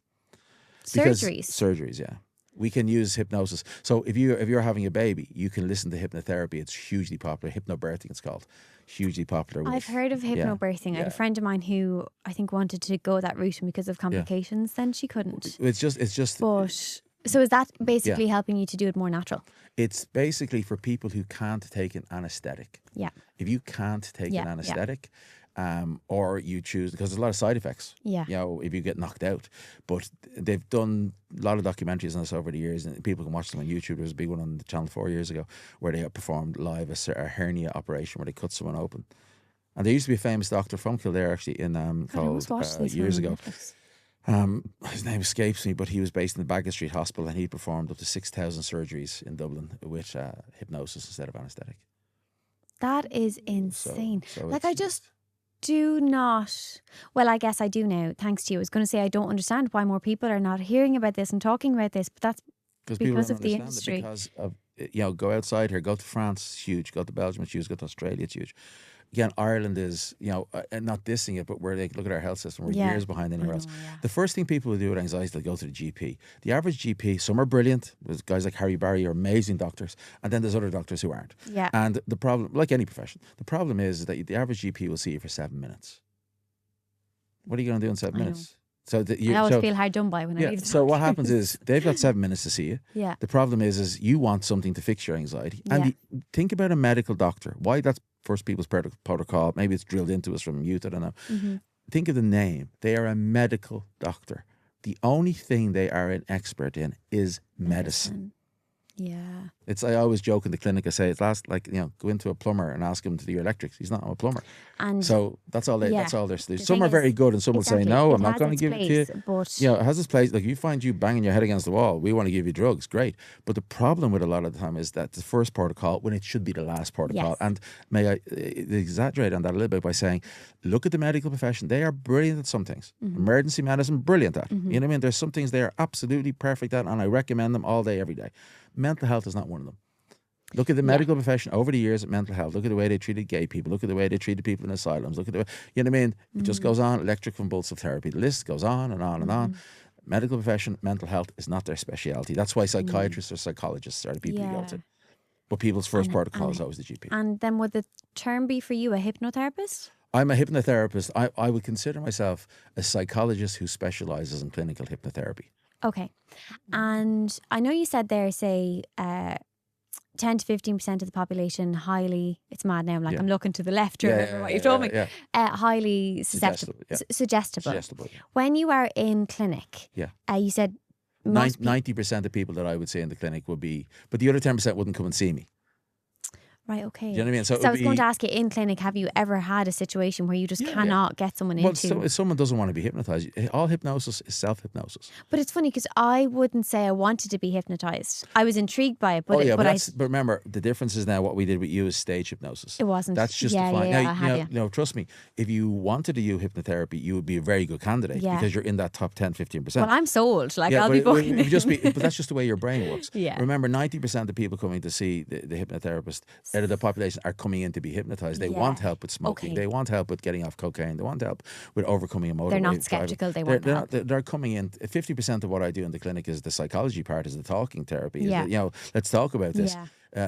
B: Surgeries, yeah. We can use hypnosis. So if you're having a baby, you can listen to hypnotherapy. It's hugely popular. Hypnobirthing, it's called. Hugely popular.
A: I've heard of hypnobirthing. I had a friend of mine who I think wanted to go that route, and because of complications, then she couldn't.
B: It's just.
A: But so is that basically helping you to do it more natural?
B: It's basically for people who can't take an anesthetic.
A: Yeah.
B: If you can't take an anesthetic, or you choose, because there's a lot of side effects.
A: Yeah.
B: You know, if you get knocked out. But they've done a lot of documentaries on this over the years, and people can watch them on YouTube. There was a big one on the channel 4 years ago where they performed live a hernia operation where they cut someone open. And there used to be a famous doctor from Kildare actually in called years ago. His name escapes me, but he was based in the Baggot Street Hospital, and he performed up to 6,000 surgeries in Dublin with hypnosis instead of anaesthetic.
A: That is insane.
B: So
A: like, I just do not. Well, I guess I do now, thanks to you. I was going to say I don't understand why more people are not hearing about this and talking about this, but that's because of the industry.
B: Because of, go outside here, go to France, it's huge. Go to Belgium, it's huge. Go to Australia, it's huge. Again, Ireland is, and not dissing it, but we're like, look at our health system, we're years behind anywhere else. Yeah. The first thing people will do with anxiety is they'll go to the GP. The average GP, some are brilliant. There's guys like Harry Barry are amazing doctors, and then there's other doctors who aren't.
A: Yeah.
B: And the problem, like any profession, the problem is that the average GP will see you for 7 minutes. What are you going to do in 7 minutes? So
A: I always feel hard done by when I leave.
B: So what happens is they've got 7 minutes to see you.
A: Yeah.
B: The problem is you want something to fix your anxiety. And think about a medical doctor. Why that's first people's protocol. Maybe it's drilled into us from youth. I don't know. Mm-hmm. Think of the name. They are a medical doctor. The only thing they are an expert in is medicine.
A: Yeah.
B: I always joke in the clinic, I say, it's go into a plumber and ask him to do your electrics. He's not a plumber. And so that's all that's all there's to do. Some are very good and some will say, no, I'm not going to give it to you. But it has its place. Like, if you find you banging your head against the wall, we want to give you drugs, great. But the problem with a lot of the time is that the first protocol, when it should be the last protocol. Yes. And may I exaggerate on that a little bit by saying, look at the medical profession. They are brilliant at some things. Mm-hmm. Emergency medicine, brilliant at. Mm-hmm. You know what I mean? There's some things they are absolutely perfect at, and I recommend them all day, every day. Mental health is not one of them. Look at the medical profession over the years at mental health. Look at the way they treated gay people. Look at the way they treated people in asylums. Look at the way, you know what I mean? It just goes on. Electroconvulsive therapy. The list goes on and on and on. Medical profession, mental health is not their speciality. That's why psychiatrists or psychologists are the people you go to. But people's first protocol is always the GP.
A: And then would the term be for you a hypnotherapist?
B: I'm a hypnotherapist. I would consider myself a psychologist who specialises in clinical hypnotherapy.
A: Okay. And I know you said there, say, 10 to 15% of the population it's mad now, I'm looking to the left or what you've told me, highly suggestible. When you are in clinic, you said
B: 90% of people that I would say in the clinic would be, but the other 10% wouldn't come and see me.
A: Right, okay.
B: Do you know what I mean?
A: So I was going to ask you, in clinic, have you ever had a situation where you just cannot get someone into...
B: So if someone doesn't want to be hypnotized, all hypnosis is self-hypnosis.
A: But it's funny because I wouldn't say I wanted to be hypnotized. I was intrigued by it, but
B: but remember, the difference is now what we did with you is stage hypnosis.
A: It wasn't.
B: That's just
A: Yeah,
B: now, you know, trust me, if you wanted to do hypnotherapy, you would be a very good candidate because you're in that top 10, 15%.
A: Well, I'm sold. Like, I'll be booking
B: but that's just the way your brain works.
A: Yeah.
B: Remember, 90% of people coming to see the hypnotherapist out of the population are coming in to be hypnotized. They want help with smoking. They want help with getting off cocaine. They want help with overcoming a motorway.
A: They're not skeptical. They want help.
B: They're coming in. 50% of what I do in the clinic is the psychology part, is the talking therapy. You know, let's talk about this.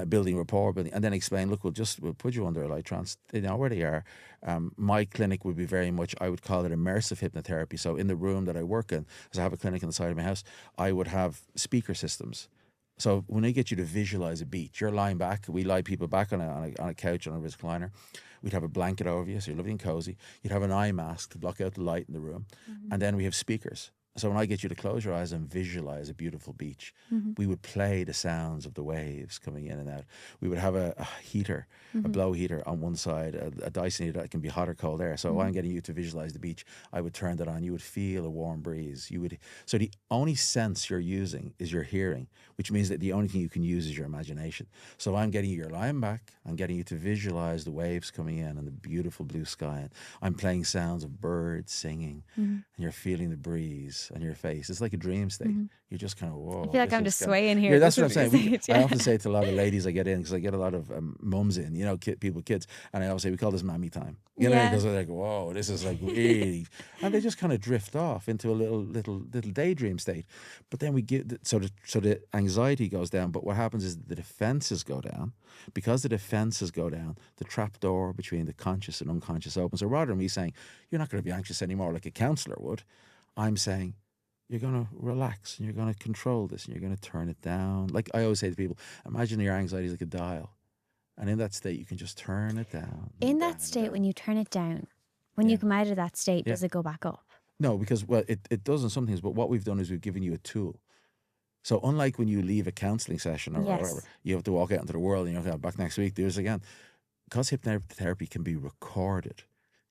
B: Building rapport, and then explain, look, we'll put you under a light trance. They know where they are. My clinic would be very much, I would call it immersive hypnotherapy. So in the room that I work in, because I have a clinic on the side of my house, I would have speaker systems. So when I get you to visualize a beach, you're lying back. We lie people back on a couch, on a recliner. We'd have a blanket over you, so you're lovely and cozy. You'd have an eye mask to block out the light in the room. And then we have speakers. So when I get you to close your eyes and visualize a beautiful beach, we would play the sounds of the waves coming in and out. We would have a heater, a blow heater on one side, a Dyson heater that can be hot or cold air. So I'm getting you to visualize the beach. I would turn that on. You would feel a warm breeze. So the only sense you're using is your hearing, which means that the only thing you can use is your imagination. So I'm getting you, you're lying back. I'm getting you to visualize the waves coming in and the beautiful blue sky. And I'm playing sounds of birds singing, and you're feeling the breeze on your face. It's like a dream state. You're just kind of, whoa.
A: I feel like I'm just swaying here.
B: Yeah, that's what I'm saying. I often say to a lot of ladies I get in, because I get a lot of mums in, you know, people with kids, and I always say, we call this mammy time. You know, because they're like, whoa, this is like really, and they just kind of drift off into a little daydream state. But then we get, so the anxiety goes down, but what happens is the defenses go down. Because the defenses go down, the trap door between the conscious and unconscious opens. So rather than me saying, you're not going to be anxious anymore like a counselor would, I'm saying, you're going to relax and you're going to control this and you're going to turn it down. Like I always say to people, imagine your anxiety is like a dial. And in that state, you can just turn it down.
A: In that state, when you turn it down, when you come out of that state, does it go back up?
B: No, because, well, it does in some things, but what we've done is we've given you a tool. So unlike when you leave a counselling session or whatever, you have to walk out into the world and you have to back next week, do this again. Because hypnotherapy can be recorded,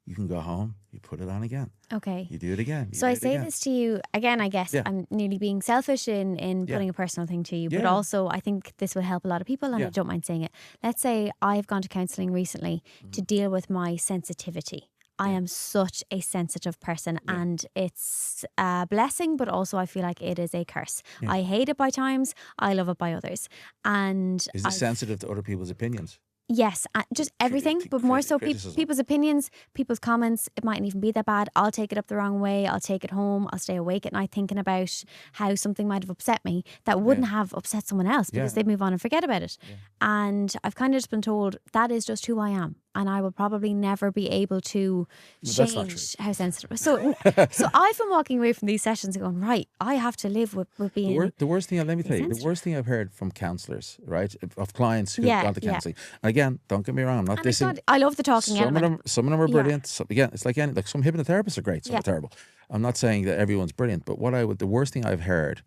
B: you can go home, you put it on again.
A: Okay.
B: You do it again.
A: So I say this to you, again, I guess I'm nearly being selfish in putting a personal thing to you, but also I think this will help a lot of people, and I don't mind saying it. Let's say I've gone to counselling recently to deal with my sensitivity. I am such a sensitive person, and it's a blessing, but also I feel like it is a curse. I hate it by times, I love it by others. And
B: is it sensitive to other people's opinions?
A: Yes, just everything, but more so people's opinions, people's comments. It mightn't even be that bad. I'll take it up the wrong way. I'll take it home. I'll stay awake at night thinking about how something might have upset me that wouldn't have upset someone else, because they'd move on and forget about it. And I've kind of just been told that is just who I am. And I will probably never be able to change how sensitive. So I've been walking away from these sessions and going, right, I have to live with being
B: the worst thing, let me tell you, the worst thing I've heard from counsellors, right, of clients who've gone to counselling. And again, don't get me wrong, I'm not dissing.
A: I love the talking element.
B: Some of them are brilliant. So, again, it's like some hypnotherapists are great, some are terrible. I'm not saying that everyone's brilliant, but the worst thing I've heard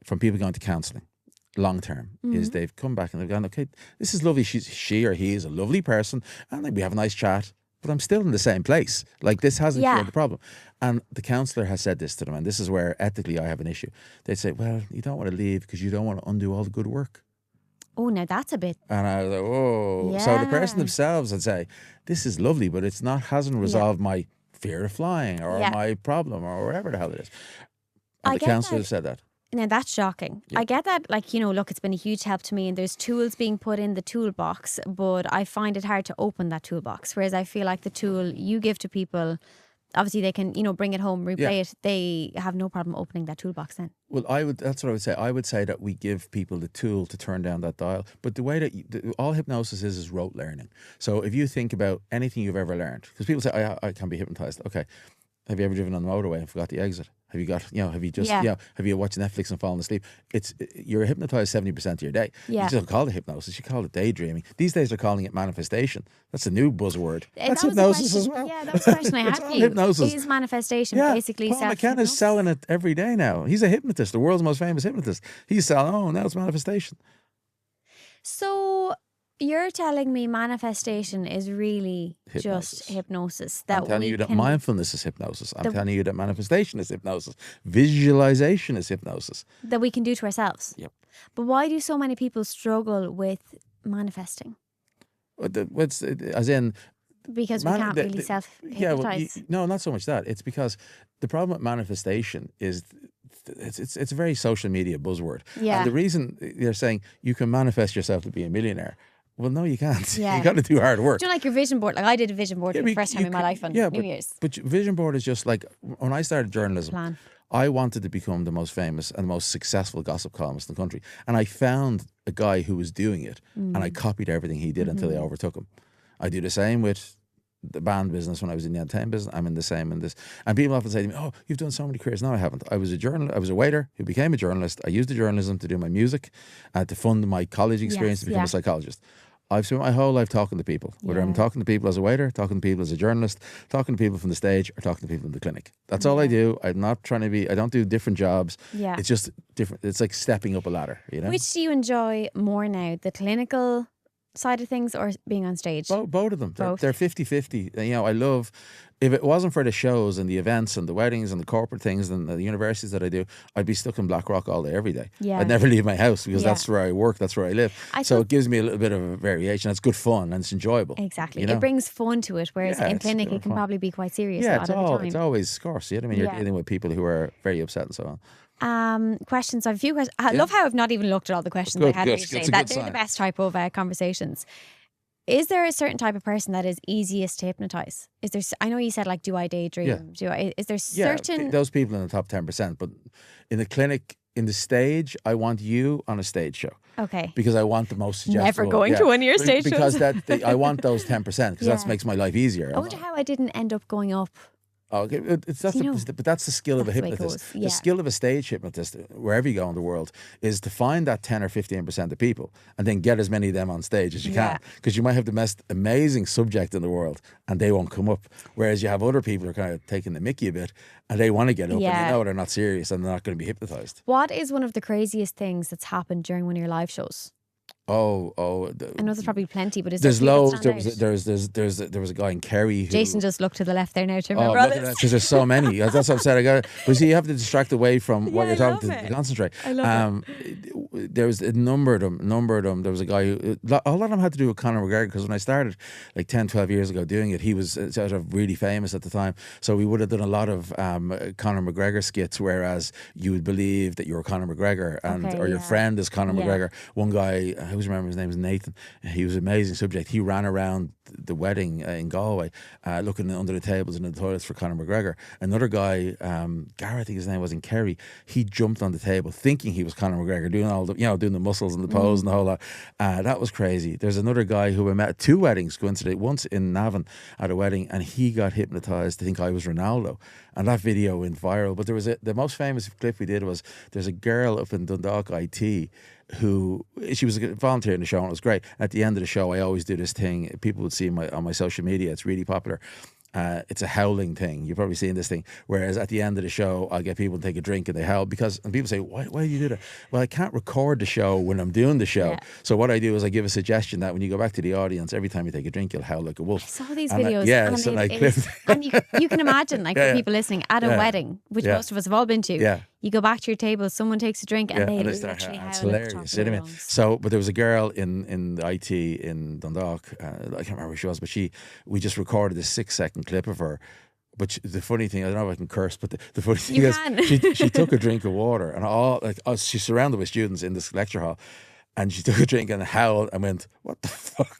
B: from people going to counselling long term is they've come back and they've gone, okay, this is lovely, she or he is a lovely person and we have a nice chat, but I'm still in the same place. Like, this hasn't cured the problem. And the counsellor has said this to them, and this is where ethically I have an issue. They'd say, well, you don't want to leave because you don't want to undo all the good work.
A: Oh, now that's a bit.
B: And I was like, whoa. So the person themselves would say, this is lovely, but hasn't resolved my fear of flying or my problem or whatever the hell it is. And the counsellor said that.
A: Now that's shocking. I get that, like, you know, look, it's been a huge help to me and there's tools being put in the toolbox, but I find it hard to open that toolbox. Whereas I feel like the tool you give to people, obviously they can, you know, bring it home, replay it. They have no problem opening that toolbox then.
B: Well, that's what I would say. I would say that we give people the tool to turn down that dial. But the way that all hypnosis is rote learning. So if you think about anything you've ever learned, because people say, I can be hypnotized. Okay. Have you ever driven on the motorway and forgot the exit? Have you watched Netflix and fallen asleep? You're hypnotized 70% of your day. You don't call it hypnosis, you call it daydreaming. These days they're calling it manifestation. That's a new buzzword. That's hypnosis as well.
A: Yeah, that was the question I had for you.
B: Hypnosis.
A: Is manifestation basically
B: Paul McKenna's selling it every day now. He's a hypnotist, the world's most famous hypnotist. He's selling, now it's manifestation.
A: So you're telling me manifestation is really
B: Hypnosis.
A: just hypnosis.
B: I'm
A: That
B: telling
A: we
B: you that
A: can,
B: mindfulness is hypnosis. I'm telling you that manifestation is hypnosis. Visualization is hypnosis.
A: that we can do to ourselves.
B: Yep.
A: But why do so many people struggle with manifesting?
B: As in,
A: Because we can't really self-hypnotize.
B: no, not so much that. It's because the problem with manifestation is it's a very social media buzzword.
A: Yeah.
B: And the reason they're saying you can manifest yourself to be a millionaire. Well, no, you can't.
A: Yeah.
B: You got to do hard work.
A: Do you know, like your vision board? Like I did a vision board for the first time in my life on New Year's.
B: But vision board is just like when I started journalism.
A: Plan.
B: I wanted to become the most famous and the most successful gossip columnist in the country. And I found a guy who was doing it and I copied everything he did until I overtook him. I do the same with the band business when I was in the entertainment business. I'm in the same in this. And people often say to me, oh, you've done so many careers. No, I haven't. I was a waiter who became a journalist. I used the journalism to do my music, to fund my college experience to become a psychologist. I've spent my whole life talking to people, whether I'm talking to people as a waiter, talking to people as a journalist, talking to people from the stage, or talking to people in the clinic. That's all I do. I'm not trying to be, I don't do different jobs.
A: Yeah.
B: It's just different. It's like stepping up a ladder, you know?
A: Which do you enjoy more now? The clinical side of things or being on stage?
B: Both of them.
A: Both.
B: They're 50-50. You know, I love, if it wasn't for the shows and the events and the weddings and the corporate things and the universities that I do, I'd be stuck in Blackrock all day, every day.
A: Yeah.
B: I'd never leave my house because that's where I work, that's where I live. So it gives me a little bit of a variation. It's good fun and it's enjoyable.
A: Exactly.
B: You know?
A: It brings fun to it, whereas in clinic it can probably be quite serious a lot of the time.
B: It's always scarce. You know what I mean? You're dealing with people who are very upset and so on.
A: Questions. I have a few questions. I love how I've not even looked at all the questions I had for you today. They're the best type of conversations. Is there a certain type of person that is easiest to hypnotize? Is there? I know you said like, do I daydream? Is there certain
B: those people in the top 10%? But in the clinic, in the stage, I want you on a stage show.
A: Okay.
B: Because I want the most suggestible.
A: Never going to one of your stage shows.
B: Because I want those 10% because that makes my life easier.
A: I wonder how I didn't end up going up.
B: Okay, but that's the skill of a hypnotist. The skill of a stage hypnotist, wherever you go in the world, is to find that 10 or 15% of people and then get as many of them on stage as you can. Because you might have the most amazing subject in the world and they won't come up. Whereas you have other people who are kind of taking the mickey a bit and they want to get up and you know they're not serious and they're not going to be hypnotized.
A: What is one of the craziest things that's happened during one of your live shows? I know there's probably plenty, but there's loads.
B: There was a guy in Kerry.
A: Jason just looked to the left there now to remember all this.
B: Because there's so many. That's what I'm saying. But you have to distract away from what you're talking to concentrate.
A: I love
B: it. There was a number of them. There was a guy who, a lot of them had to do with Conor McGregor, because when I started like 10, 12 years ago doing it, he was sort of really famous at the time. So we would have done a lot of Conor McGregor skits, whereas you would believe that you were Conor McGregor or your friend is Conor McGregor. One guy, I always remember his name was Nathan. He was an amazing subject. He ran around the wedding in Galway looking under the tables and in the toilets for Conor McGregor. Another guy, Gareth, I think his name was, in Kerry, he jumped on the table thinking he was Conor McGregor, doing all the, doing the muscles and the pose and the whole lot. That was crazy. There's another guy who I met at 2 weddings, coincidentally, once in Navan at a wedding, and he got hypnotized to think I was Ronaldo. And that video went viral. But there was the most famous clip we did was, there's a girl up in Dundalk IT who, she was a volunteer in the show and it was great. At the end of the show, I always do this thing. People would see on my social media. It's really popular. It's a howling thing. You've probably seen this thing. Whereas at the end of the show, I'll get people to take a drink and they howl and people say, why do you do that? Well, I can't record the show when I'm doing the show. So what I do is I give a suggestion that when you go back to the audience, every time you take a drink, you'll howl like a wolf.
A: I saw these videos. And you can imagine, like, for people listening, at a wedding, which most of us have all been to, you go back to your table, someone takes a drink and they literally howl.
B: It's hilarious. You know what I mean? So, but there was a girl in the IT in Dundalk, I can't remember who she was, but we just recorded this 6-second clip of her. But the funny thing, I don't know if I can curse, but the funny thing is she took a drink of water and she's surrounded with students in this lecture hall. And she took a drink and howled and went, what the fuck?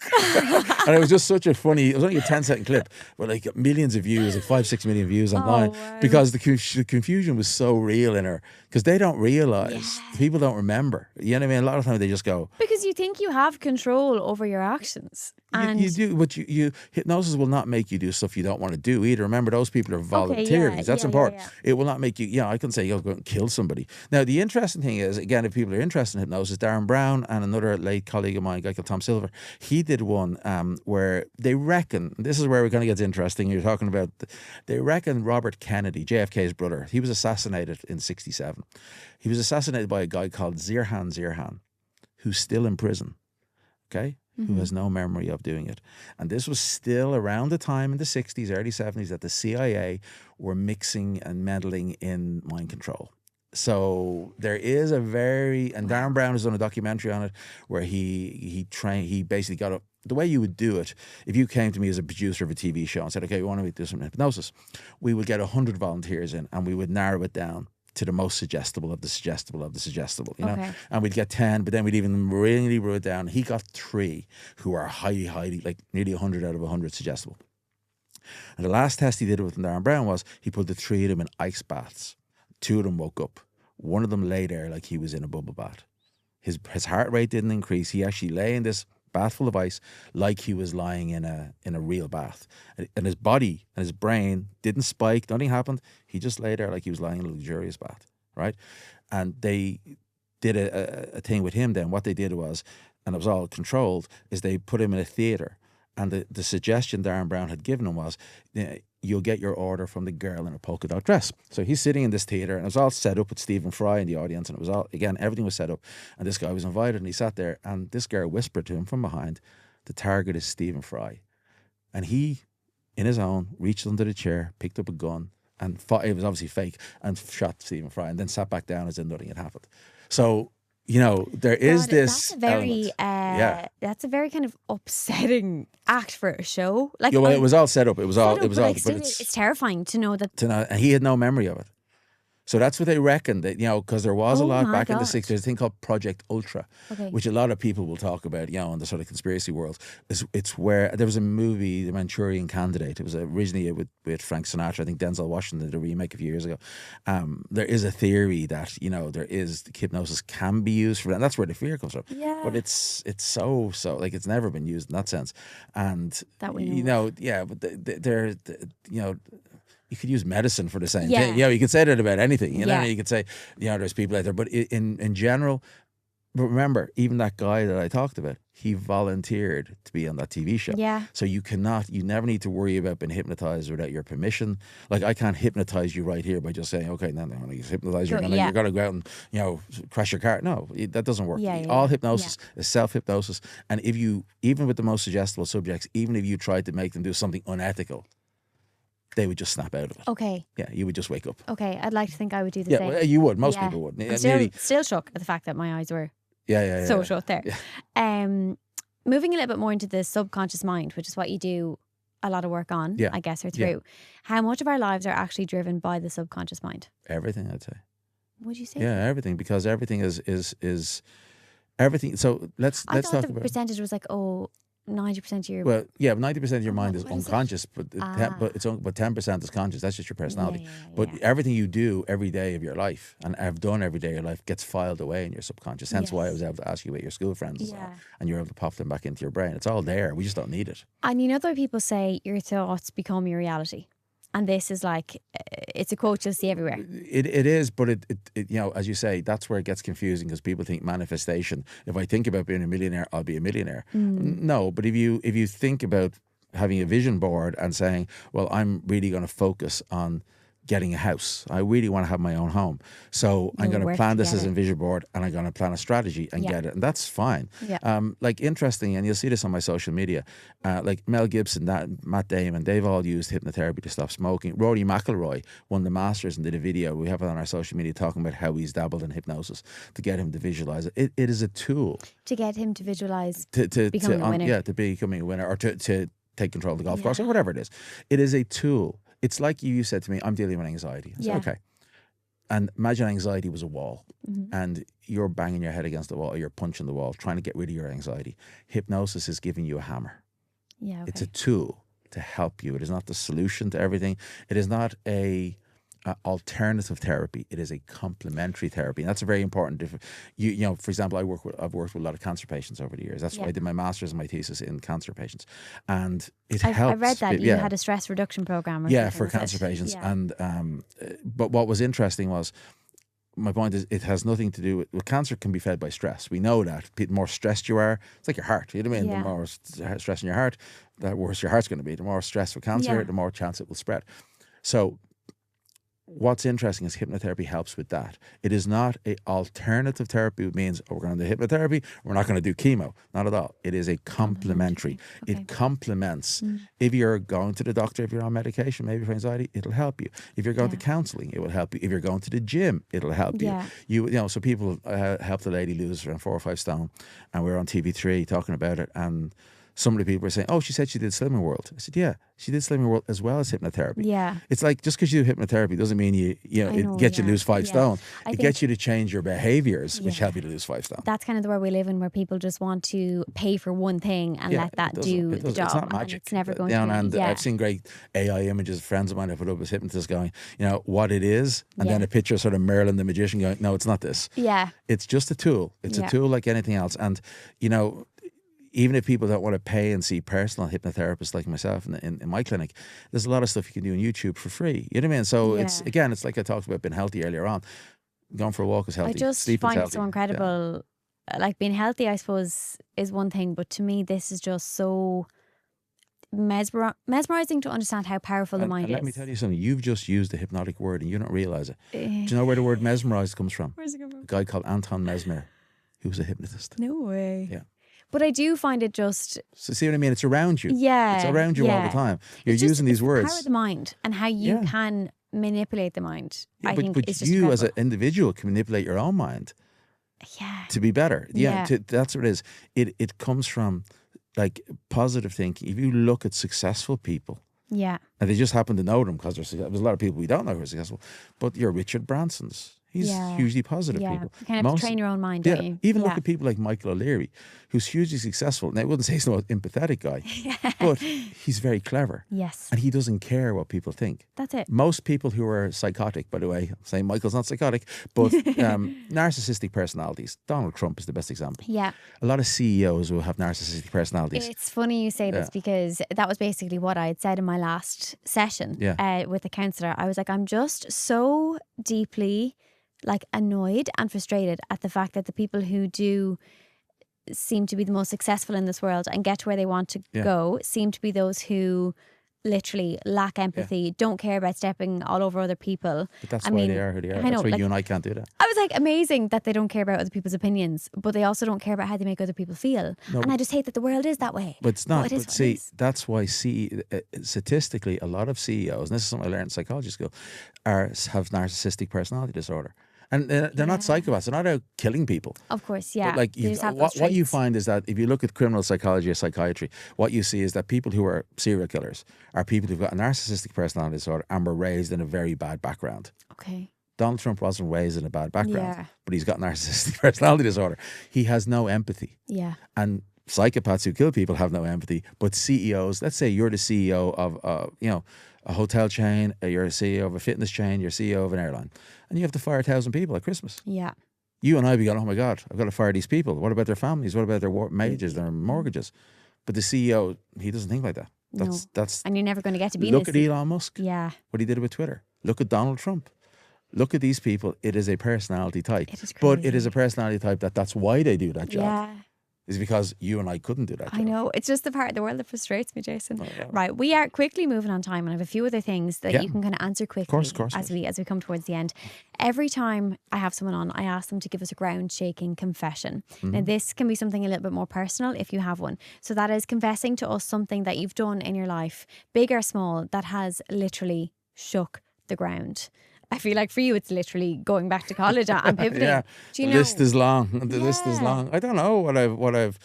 B: And it was just such a funny, it was only a 10-second clip, but like millions of views, like 5-6 million views online. Because the confusion was so real in her. Because they don't realise, people don't remember. You know what I mean? A lot of times they just go.
A: Because you think you have control over your actions. And
B: you do, but hypnosis will not make you do stuff you don't want to do either. Remember, those people are volunteering. That's important. It will not make you, I couldn't say you'll go and kill somebody. Now, the interesting thing is, again, if people are interested in hypnosis, Darren Brown and another late colleague of mine, a guy called Tom Silver, he did one where they reckon, this is where we're going to get interesting, you're talking about, they reckon Robert Kennedy, JFK's brother, he was assassinated in 1967. He was assassinated by a guy called Sirhan Sirhan, who's still in prison. Okay? who has no memory of doing it. And this was still around the time in the 60s, early 70s that the CIA were mixing and meddling in mind control. So there is a very, and Darren Brown has done a documentary on it where he basically got up. The way you would do it, if you came to me as a producer of a TV show and said, okay, we want to do some hypnosis, we would get 100 volunteers in and we would narrow it down to the most suggestible of the suggestible of the suggestible, you know?
A: Okay.
B: And we'd get 10, but then we'd even really wrote it down. He got 3 who are highly, like nearly 100 out of 100 suggestible. And the last test he did with Darren Brown was he put the 3 of them in ice baths. 2 of them woke up. 1 of them lay there like he was in a bubble bath. His heart rate didn't increase. He actually lay in this bath full of ice like he was lying in a real bath. And his body and his brain didn't spike. Nothing happened. He just lay there like he was lying in a luxurious bath, right? And they did a thing with him then. What they did was, and it was all controlled, is they put him in a theatre. And the suggestion Darren Brown had given him was, you'll get your order from the girl in a polka dot dress. So he's sitting in this theatre and it was all set up with Stephen Fry in the audience, and it was all, again, everything was set up, and this guy was invited and he sat there and this girl whispered to him from behind, the target is Stephen Fry. And he, in his own, reached under the chair, picked up a gun and fought, it was obviously fake, and shot Stephen Fry and then sat back down as if nothing had happened. So, you know, there is this
A: that's a very kind of upsetting act for a show. Like,
B: yeah, well, it was all set up. It was all.
A: But it's terrifying to know that.
B: And he had no memory of it. So that's what they reckoned, that, you know, because there was a lot back in the 60s. There's a thing called Project Ultra, which a lot of people will talk about, you know, in the sort of conspiracy world. It's where there was a movie, The Manchurian Candidate. It was originally with Frank Sinatra. I think Denzel Washington did a remake a few years ago. There is a theory that, you know, hypnosis can be used for that. And that's where the fear comes from.
A: Yeah.
B: But it's so like it's never been used in that sense. And
A: that we know.
B: You know, yeah, but they're you know. You could use medicine for the same thing. You know, you could say that about anything. You know, you could say, you know, there's people out there. But in general, but remember, even that guy that I talked about, he volunteered to be on that TV show.
A: Yeah.
B: So you never need to worry about being hypnotized without your permission. Like, I can't hypnotize you right here by just saying, okay, now I'm going to hypnotize you. You're going to go out and, you know, crash your car. No, that doesn't work. All hypnosis is self-hypnosis. And even with the most suggestible subjects, even if you tried to make them do something unethical, they would just snap out of it. Okay. Yeah, you would just wake up.
A: Okay, I'd like to think I would do the same.
B: Well, you would. Most people would.
A: I'm still shook at the fact that my eyes were so shut there. Yeah. Moving a little bit more into the subconscious mind, which is what you do a lot of work on, I guess, or through. Yeah. How much of our lives are actually driven by the subconscious mind? Everything,
B: I'd say.
A: Would you say?
B: Yeah, everything, because everything is everything. So let's talk about. I thought
A: the percentage was like 90% of your...
B: Well, yeah, 90% of your mind is unconscious, but 10% is conscious. That's just your personality. But everything you do every day of your life, and have done every day of your life, gets filed away in your subconscious. Hence why I was able to ask you about your school friends and you're able to pop them back into your brain. It's all there. We just don't need it.
A: And you know, other people say your thoughts become your reality. And this is like, it's a quote you'll see everywhere.
B: It is, but it you know, as you say, that's where it gets confusing, because people think manifestation. If I think about being a millionaire, I'll be a millionaire. No, but if you think about having a vision board and saying, well, I'm really going to focus on getting a house. I really want to have my own home. So I'm going to plan this as a vision board, and I'm going to plan a strategy and get it. And that's fine. Like, interesting, and you'll see this on my social media, like Mel Gibson, Matt Damon, they've all used hypnotherapy to stop smoking. Rory McIlroy won the Masters and did a video. We have it on our social media talking about how he's dabbled in hypnosis to get him to visualize it. It is a tool.
A: To get him to visualize becoming a winner.
B: Yeah, to becoming a winner, or to take control of the golf course, or whatever it is. It is a tool. It's like you said to me, I'm dealing with anxiety. I said, okay. And imagine anxiety was a wall, and you're banging your head against the wall, or you're punching the wall, trying to get rid of your anxiety. Hypnosis is giving you a hammer. Yeah, okay. It's a tool to help you. It is not the solution to everything. It is not a alternative therapy. It is a complementary therapy, and that's a very important difference. You know, for example, I've worked with a lot of cancer patients over the years. That's why I did my master's and my thesis in cancer patients, and it helps. I read that you had a stress reduction program. For cancer patients, and but what was interesting was, my point is, it has nothing to do with cancer. Can be fed by stress. We know that. The more stressed you are, it's like your heart. You know what I mean? The more stress in your heart, the worse your heart's going to be. The more stress for cancer, the more chance it will spread. So what's interesting is hypnotherapy helps with that. It is not an alternative therapy. It means, oh, we're going to do hypnotherapy, we're not going to do chemo. Not at all. It is a complementary.
A: Okay.
B: It complements. If you're going to the doctor, if you're on medication, maybe for anxiety, it'll help you. If you're going to counselling, it will help you. If you're going to the gym, it'll help you. You know, so people helped a lady lose around 4 or 5 stone, and we were on TV3 talking about it, and some of the people were saying, oh, she said she did Slimming World. I said, yeah, she did Slimming World as well as hypnotherapy.
A: Yeah.
B: It's like, just because you do hypnotherapy doesn't mean it gets you to lose 5 stone. It gets you to change your behaviours, which help you to lose 5 stone.
A: That's kind of the world we live in, where people just want to pay for one thing and let that do the job.
B: It's not magic.
A: And it's never going to be.
B: And I've seen great AI images, friends of mine have put up as hypnotists going, you know, what it is, and then a picture of sort of Merlin the magician going, no, it's not this.
A: Yeah.
B: It's just a tool. It's a tool like anything else. And, you know, even if people don't want to pay and see personal hypnotherapists like myself in my clinic, there's a lot of stuff you can do on YouTube for free. You know what I mean? So it's like I talked about being healthy earlier on. Going for a walk is healthy.
A: I just find it so incredible. Like, being healthy, I suppose, is one thing, but to me, this is just so mesmerizing to understand how powerful the mind is.
B: Let me tell you something. You've just used a hypnotic word and you don't realise it. Do you know where the word mesmerised comes from?
A: Where's it come from?
B: A guy called Anton Mesmer, who was a hypnotist.
A: No way.
B: Yeah.
A: But I do find it just...
B: So see what I mean? It's around you.
A: Yeah.
B: It's around you all the time. You're using these words.
A: The power of the mind and how you can manipulate the mind.
B: Yeah,
A: I think
B: but
A: it's just
B: you
A: incredible.
B: as an individual can manipulate your own mind to be better. That's what it is. It comes from like positive thinking. If you look at successful people, and they just happen to know them because there's a lot of people we don't know who are successful, but you're Richard Branson's. He's hugely positive people.
A: You kind of have to train your own mind, don't you?
B: Even look at people like Michael O'Leary, who's hugely successful. Now, I wouldn't say he's not an empathetic guy, but he's very clever.
A: Yes.
B: And he doesn't care what people think.
A: That's it.
B: Most people who are psychotic, by the way, I'm saying Michael's not psychotic, but narcissistic personalities. Donald Trump is the best example.
A: Yeah.
B: A lot of CEOs who have narcissistic personalities.
A: It's funny you say this because that was basically what I had said in my last session with the counsellor. I was like, I'm just so deeply like annoyed and frustrated at the fact that the people who do seem to be the most successful in this world and get to where they want to go seem to be those who literally lack empathy, don't care about stepping all over other people.
B: But that's why they are who they are. That's why you and I can't do that.
A: I was like, amazing that they don't care about other people's opinions, but they also don't care about how they make other people feel. No, and I just hate that the world is that way.
B: But it's not. But see, that's why statistically, a lot of CEOs, and this is something I learned in psychology school, have narcissistic personality disorder. And they're not psychopaths. They're not out killing people.
A: Of course, yeah.
B: But like what you find is that if you look at criminal psychology or psychiatry, what you see is that people who are serial killers are people who've got a narcissistic personality disorder and were raised in a very bad background.
A: Okay.
B: Donald Trump wasn't raised in a bad background, but he's got narcissistic personality disorder. He has no empathy.
A: Yeah.
B: And psychopaths who kill people have no empathy. But CEOs, let's say you're the CEO of a hotel chain, you're a CEO of a fitness chain, you're a CEO of an airline, and you have to fire 1,000 people at Christmas. Yeah. You and I be going, oh my God, I've got to fire these people. What about their families? What about their wages, their mortgages? But the CEO, he doesn't think like that. That's
A: and you're never going to get to be.
B: Look at Elon Musk.
A: Yeah.
B: What he did with Twitter. Look at Donald Trump. Look at these people. It is a personality type.
A: It is crazy.
B: But it is a personality type that's why they do that job.
A: Yeah.
B: Is because you and I couldn't do that job.
A: I know. It's just the part of the world that frustrates me, Jason. Right. We are quickly moving on time and I have a few other things that you can kind of answer quickly
B: of course,
A: as we come towards the end. Every time I have someone on, I ask them to give us a ground shaking confession. Mm-hmm. Now, this can be something a little bit more personal if you have one. So that is confessing to us something that you've done in your life, big or small, that has literally shook the ground. I feel like for you, it's literally going back to college and pivoting. Do you know?
B: The list is long. The list is long. I don't know what I've.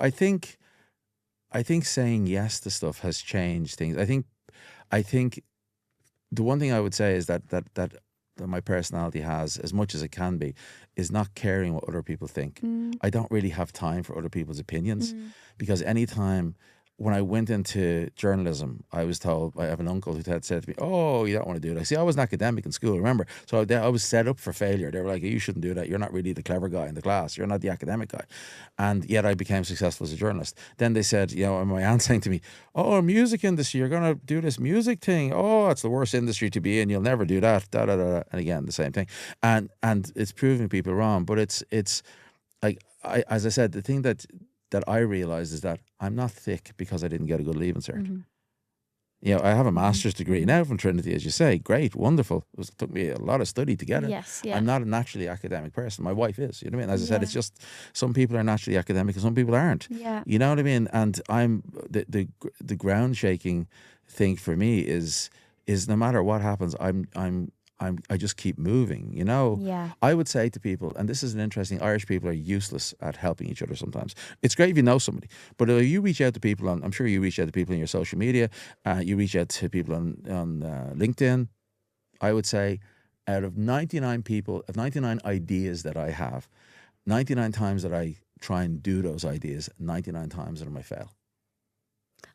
B: I think saying yes to stuff has changed things. I think the one thing I would say is that my personality has, as much as it can be, is not caring what other people think. I don't really have time for other people's opinions because anytime. When I went into journalism, I was told, I have an uncle who had said to me, oh, you don't want to do that. See, I was an academic in school, remember? So I was set up for failure. They were like, you shouldn't do that. You're not really the clever guy in the class. You're not the academic guy. And yet I became successful as a journalist. Then they said, and my aunt saying to me, oh, music industry, you're going to do this music thing. Oh, it's the worst industry to be in. You'll never do that. Da, da, da, da. And again, the same thing. And it's proving people wrong. But it's like, as I said, the thing that I realised is that I'm not thick because I didn't get a good leaving cert. Mm-hmm. You know, I have a master's degree now from Trinity, as you say. Great, wonderful. It took me a lot of study to get it.
A: Yes, yeah.
B: I'm not a naturally academic person. My wife is. You know what I mean? As I said,
A: Yeah.
B: it's just some people are naturally academic and some people aren't.
A: Yeah.
B: You know what I mean? And I'm the ground shaking thing for me is no matter what happens, I just keep moving, you know?
A: Yeah.
B: I would say to people, and this is an interesting, Irish people are useless at helping each other sometimes. It's great if you know somebody, but if you reach out to people I'm sure you reach out to people in your social media, you reach out to people on LinkedIn, I would say out of 99 people, of 99 ideas that I have, 99 times that I try and do those ideas, 99 times that I might fail.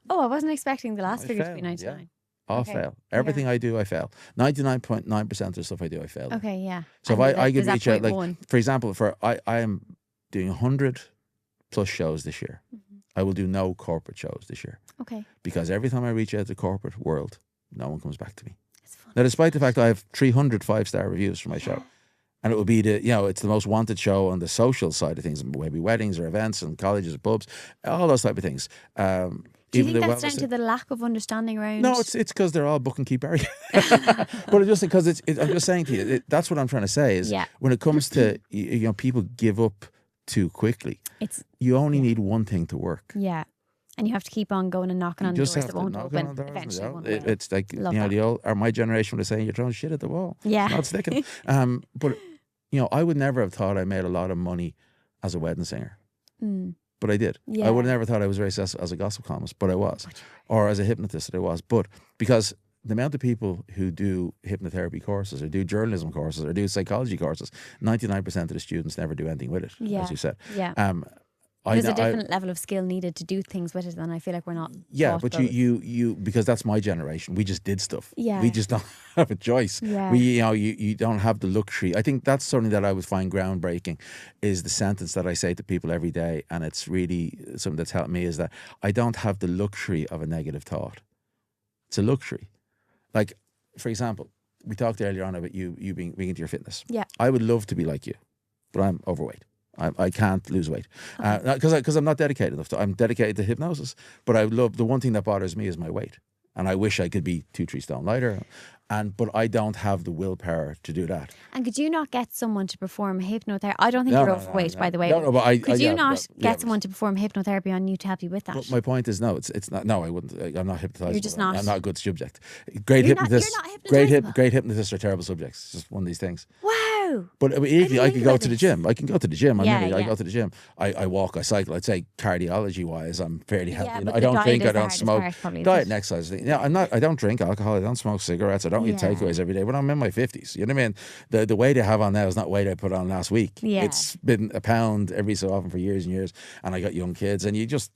A: Oh, I wasn't expecting the last
B: I
A: figure to
B: fail,
A: be 99.
B: yeah. I'll
A: Okay.
B: fail. Everything I do, I fail. 99.9% of the stuff I do, I fail.
A: Okay, yeah.
B: So
A: And
B: if I could
A: there's that
B: reach out, like,
A: 0.1.
B: for example, I am doing 100 plus shows this year. I will do no corporate shows this year
A: Okay.
B: because every time I reach out to the corporate world, no one comes back to me.
A: It's fun.
B: Now, despite the fact I have 300 5-star reviews for my show, and it will be it's the most wanted show on the social side of things, maybe weddings or events and colleges or pubs, all those type of things.
A: Do you think that's down to the lack of understanding around?
B: No, it's because they're all book and keep bury. But it's just because I'm just saying to you, that's what I'm trying to say is when it comes to people give up too quickly. You only need one thing to work.
A: Yeah. And you have to keep on going and knocking on doors
B: have
A: that
B: to
A: won't
B: knock
A: open.
B: on doors,
A: Eventually, one will.
B: it's like the old, or my generation would say, you're throwing shit at the wall.
A: Yeah.
B: It's not sticking. But I would never have thought I made a lot of money as a wedding singer. But I did.
A: Yeah.
B: I would have never thought I was very successful as a gospel columnist, but I was. Or as a hypnotist, I was. But because the amount of people who do hypnotherapy courses or do journalism courses or do psychology courses, 99% of the students never do anything with it, as you said.
A: Yeah. There's a different level of skill needed to do things with it, and I feel like we're not.
B: Yeah, but you because that's my generation. We just did stuff.
A: Yeah.
B: We just don't have a choice.
A: Yeah.
B: You don't have the luxury. I think that's something that I would find groundbreaking, is the sentence that I say to people every day, and it's really something that's helped me, is that I don't have the luxury of a negative thought. It's a luxury. Like, for example, we talked earlier on about you being into your fitness.
A: Yeah.
B: I would love to be like you, but I'm overweight. I can't lose weight because I'm not dedicated enough. I'm dedicated to hypnosis, but I love, the one thing that bothers me is my weight, and I wish I could be 2-3 stone lighter, but I don't have the willpower to do that.
A: And could you not get someone to perform hypnotherapy? I don't think you're overweight, by the way.
B: No, but
A: could you not get someone to perform hypnotherapy on you to help you with that?
B: But my point is, no, it's not. No, I wouldn't. I'm not hypnotized.
A: You're just not.
B: I'm not a good subject. Great hypnotists. Great hypnotists are terrible subjects. It's just one of these things.
A: Wow.
B: But easily, I could go to the gym. I can go to the gym. I go to the gym. I walk. I cycle. I'd say cardiology wise, I'm fairly healthy. I don't drink. I don't smoke. Diet and exercise. Yeah, I don't drink alcohol. I don't smoke cigarettes. I don't eat takeaways every day. But I'm in my 50s. You know what I mean? The weight I have on now is not weight I put on last week. Yeah. It's been a pound every so often for years and years. And I got young kids, and you just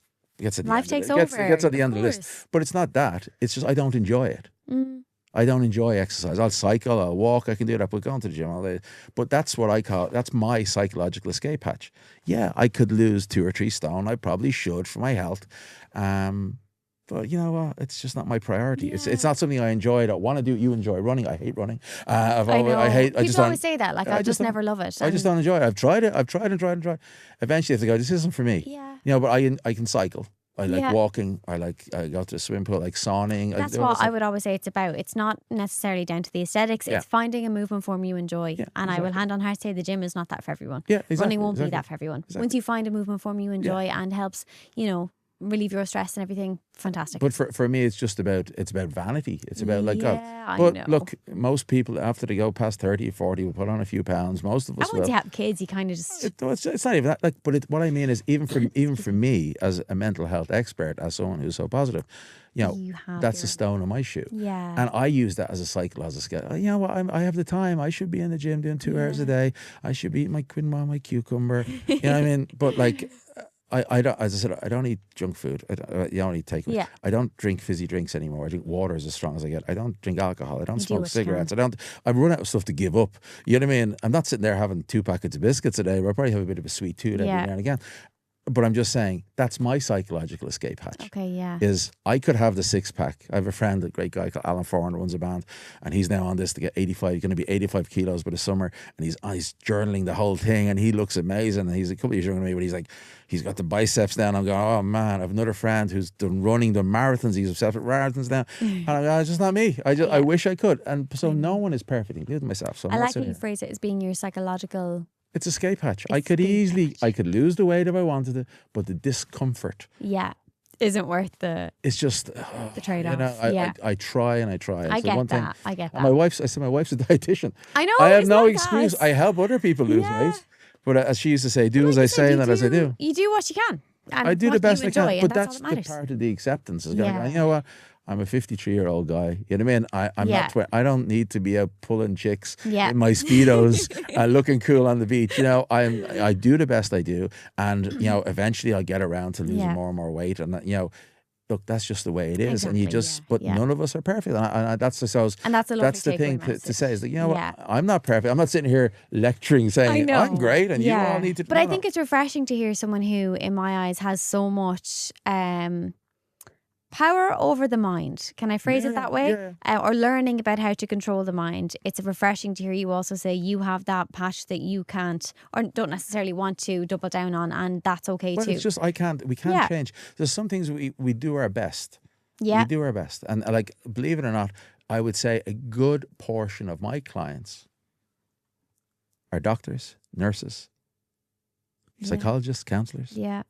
A: life takes over. It
B: gets at the end of the list. But it's not that. It's just I don't enjoy it. I don't enjoy exercise. I'll cycle, I'll walk, I can do that, but going to the gym, but that's what I call, that's my psychological escape hatch. Yeah, I could lose 2 or 3 stone. I probably should for my health. But you know what? It's just not my priority. Yeah. It's not something I enjoy. I don't want to do. You enjoy running. I hate running.
A: People always say that. Like, I just never love it.
B: I just don't enjoy it. I've tried it. I've tried and tried and tried. Eventually, I have to go, this isn't for me.
A: Yeah.
B: But I can cycle. I like walking. I go to the swimming pool, like sauning.
A: That's what I would always say it's about. It's not necessarily down to the aesthetics. It's finding a movement form you enjoy. Yeah, and I will hand on heart say the gym is not that for everyone.
B: Yeah, exactly.
A: Running won't be that for everyone. Exactly. Once you find a movement form you enjoy and helps, relieve your stress and everything, fantastic.
B: But for me, it's about vanity. It's about like,
A: I
B: but
A: know.
B: Look, most people after they go past 30 or 40 will put on a few pounds. Most of us.
A: And once you have kids, you kind of just.
B: It's not even that. Like, but what I mean is, even for me as a mental health expert, as someone who's so positive, that's a stone on my shoe.
A: Yeah.
B: And I use that as a psychological skill. You know what? I have the time. I should be in the gym doing 2 hours a day. I should be eating my quinoa, my cucumber. You know what I mean? But like. I don't, as I said, I don't eat junk food. I don't eat takeaway.
A: Yeah.
B: I don't drink fizzy drinks anymore. I drink water as strong as I get. I don't drink alcohol. I don't smoke cigarettes. I've run out of stuff to give up. You know what I mean? I'm not sitting there having 2 packets of biscuits a day, but I probably have a bit of a sweet tooth every now and again. But I'm just saying, that's my psychological escape hatch.
A: Okay, yeah.
B: Is I could have the six pack. I have a friend, a great guy called Alan Foran, runs a band, and he's now on this to get 85. He's going to be 85 kilos by the summer, and he's journaling the whole thing, and he looks amazing. And he's a couple of years younger than me, but he's like, he's got the biceps down. I'm going, oh man, I have another friend who's done running, done marathons. He's obsessed with marathons now, and I'm going, it's just not me. I wish I could, and so no one is perfect, including myself. So
A: I like how you phrase it as being your psychological.
B: It's escape hatch. I could lose the weight if I wanted to, but the discomfort,
A: isn't worth the.
B: It's just
A: the trade-off.
B: I try and I try.
A: I get that. I get that.
B: My wife's a dietitian.
A: I know.
B: I have no excuse. I help other people lose weight, but as she used to say, do as I say, not as I do.
A: You do what you can. And
B: I do the best I can, but that's
A: the
B: part of the acceptance. Is going, you know what? I'm a 53-year-old guy. You know what I mean? I'm not. I don't need to be out pulling chicks in my Speedos and looking cool on the beach. You know, I do the best I do, and you know, eventually I'll get around to losing more and more weight. And you know, look, that's just the way it is. And you just, but none of us are perfect. And that's, I suppose,
A: and that's
B: the thing to say is that, you know what, I'm not perfect. I'm not sitting here lecturing saying I'm great and you all need to.
A: But I think it's refreshing to hear someone who, in my eyes, has so much power over the mind. Can I phrase it that way? Or learning about how to control the mind. It's refreshing to hear you also say you have that patch that you can't or don't necessarily want to double down on, and that's okay too.
B: It's just we can't change. There's some things we do our best. We do our best. And like, believe it or not, I would say a good portion of my clients are doctors, nurses, psychologists, counsellors.
A: Yeah.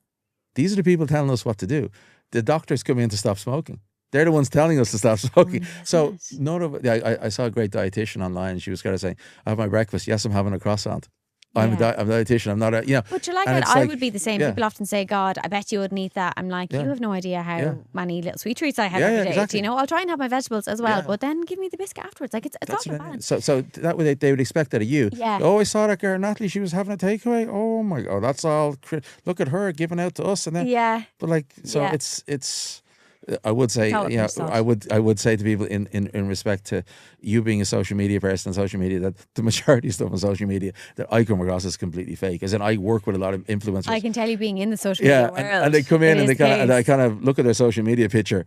B: These are the people telling us what to do. The doctors come in to stop smoking. They're the ones telling us to stop smoking. So none of I saw a great dietitian online, and she was kind of saying, I have my breakfast. Yes, I'm having a croissant. I'm a dietitian. I'm not a, you know.
A: But you're like that. I would be the same. People often say, God, I bet you wouldn't eat that. I'm like, you have no idea how many little sweet treats I have every day.
B: Exactly.
A: You know, I'll try and have my vegetables as well, but then give me the biscuit afterwards. Like, it's all about balance.
B: So that way they would expect that of you. Yeah. Oh, I saw that girl, Nathalie, she was having a takeaway. Oh my God, that's all. Look at her giving out to us. And then, but like, so it's, I would say, I would say to people in respect to you being a social media person on social media, that the majority of stuff on social media that I come across is completely fake. As in, I work with a lot of influencers.
A: I can tell you, being in the social media world,
B: and they come in and I kind of look at their social media picture.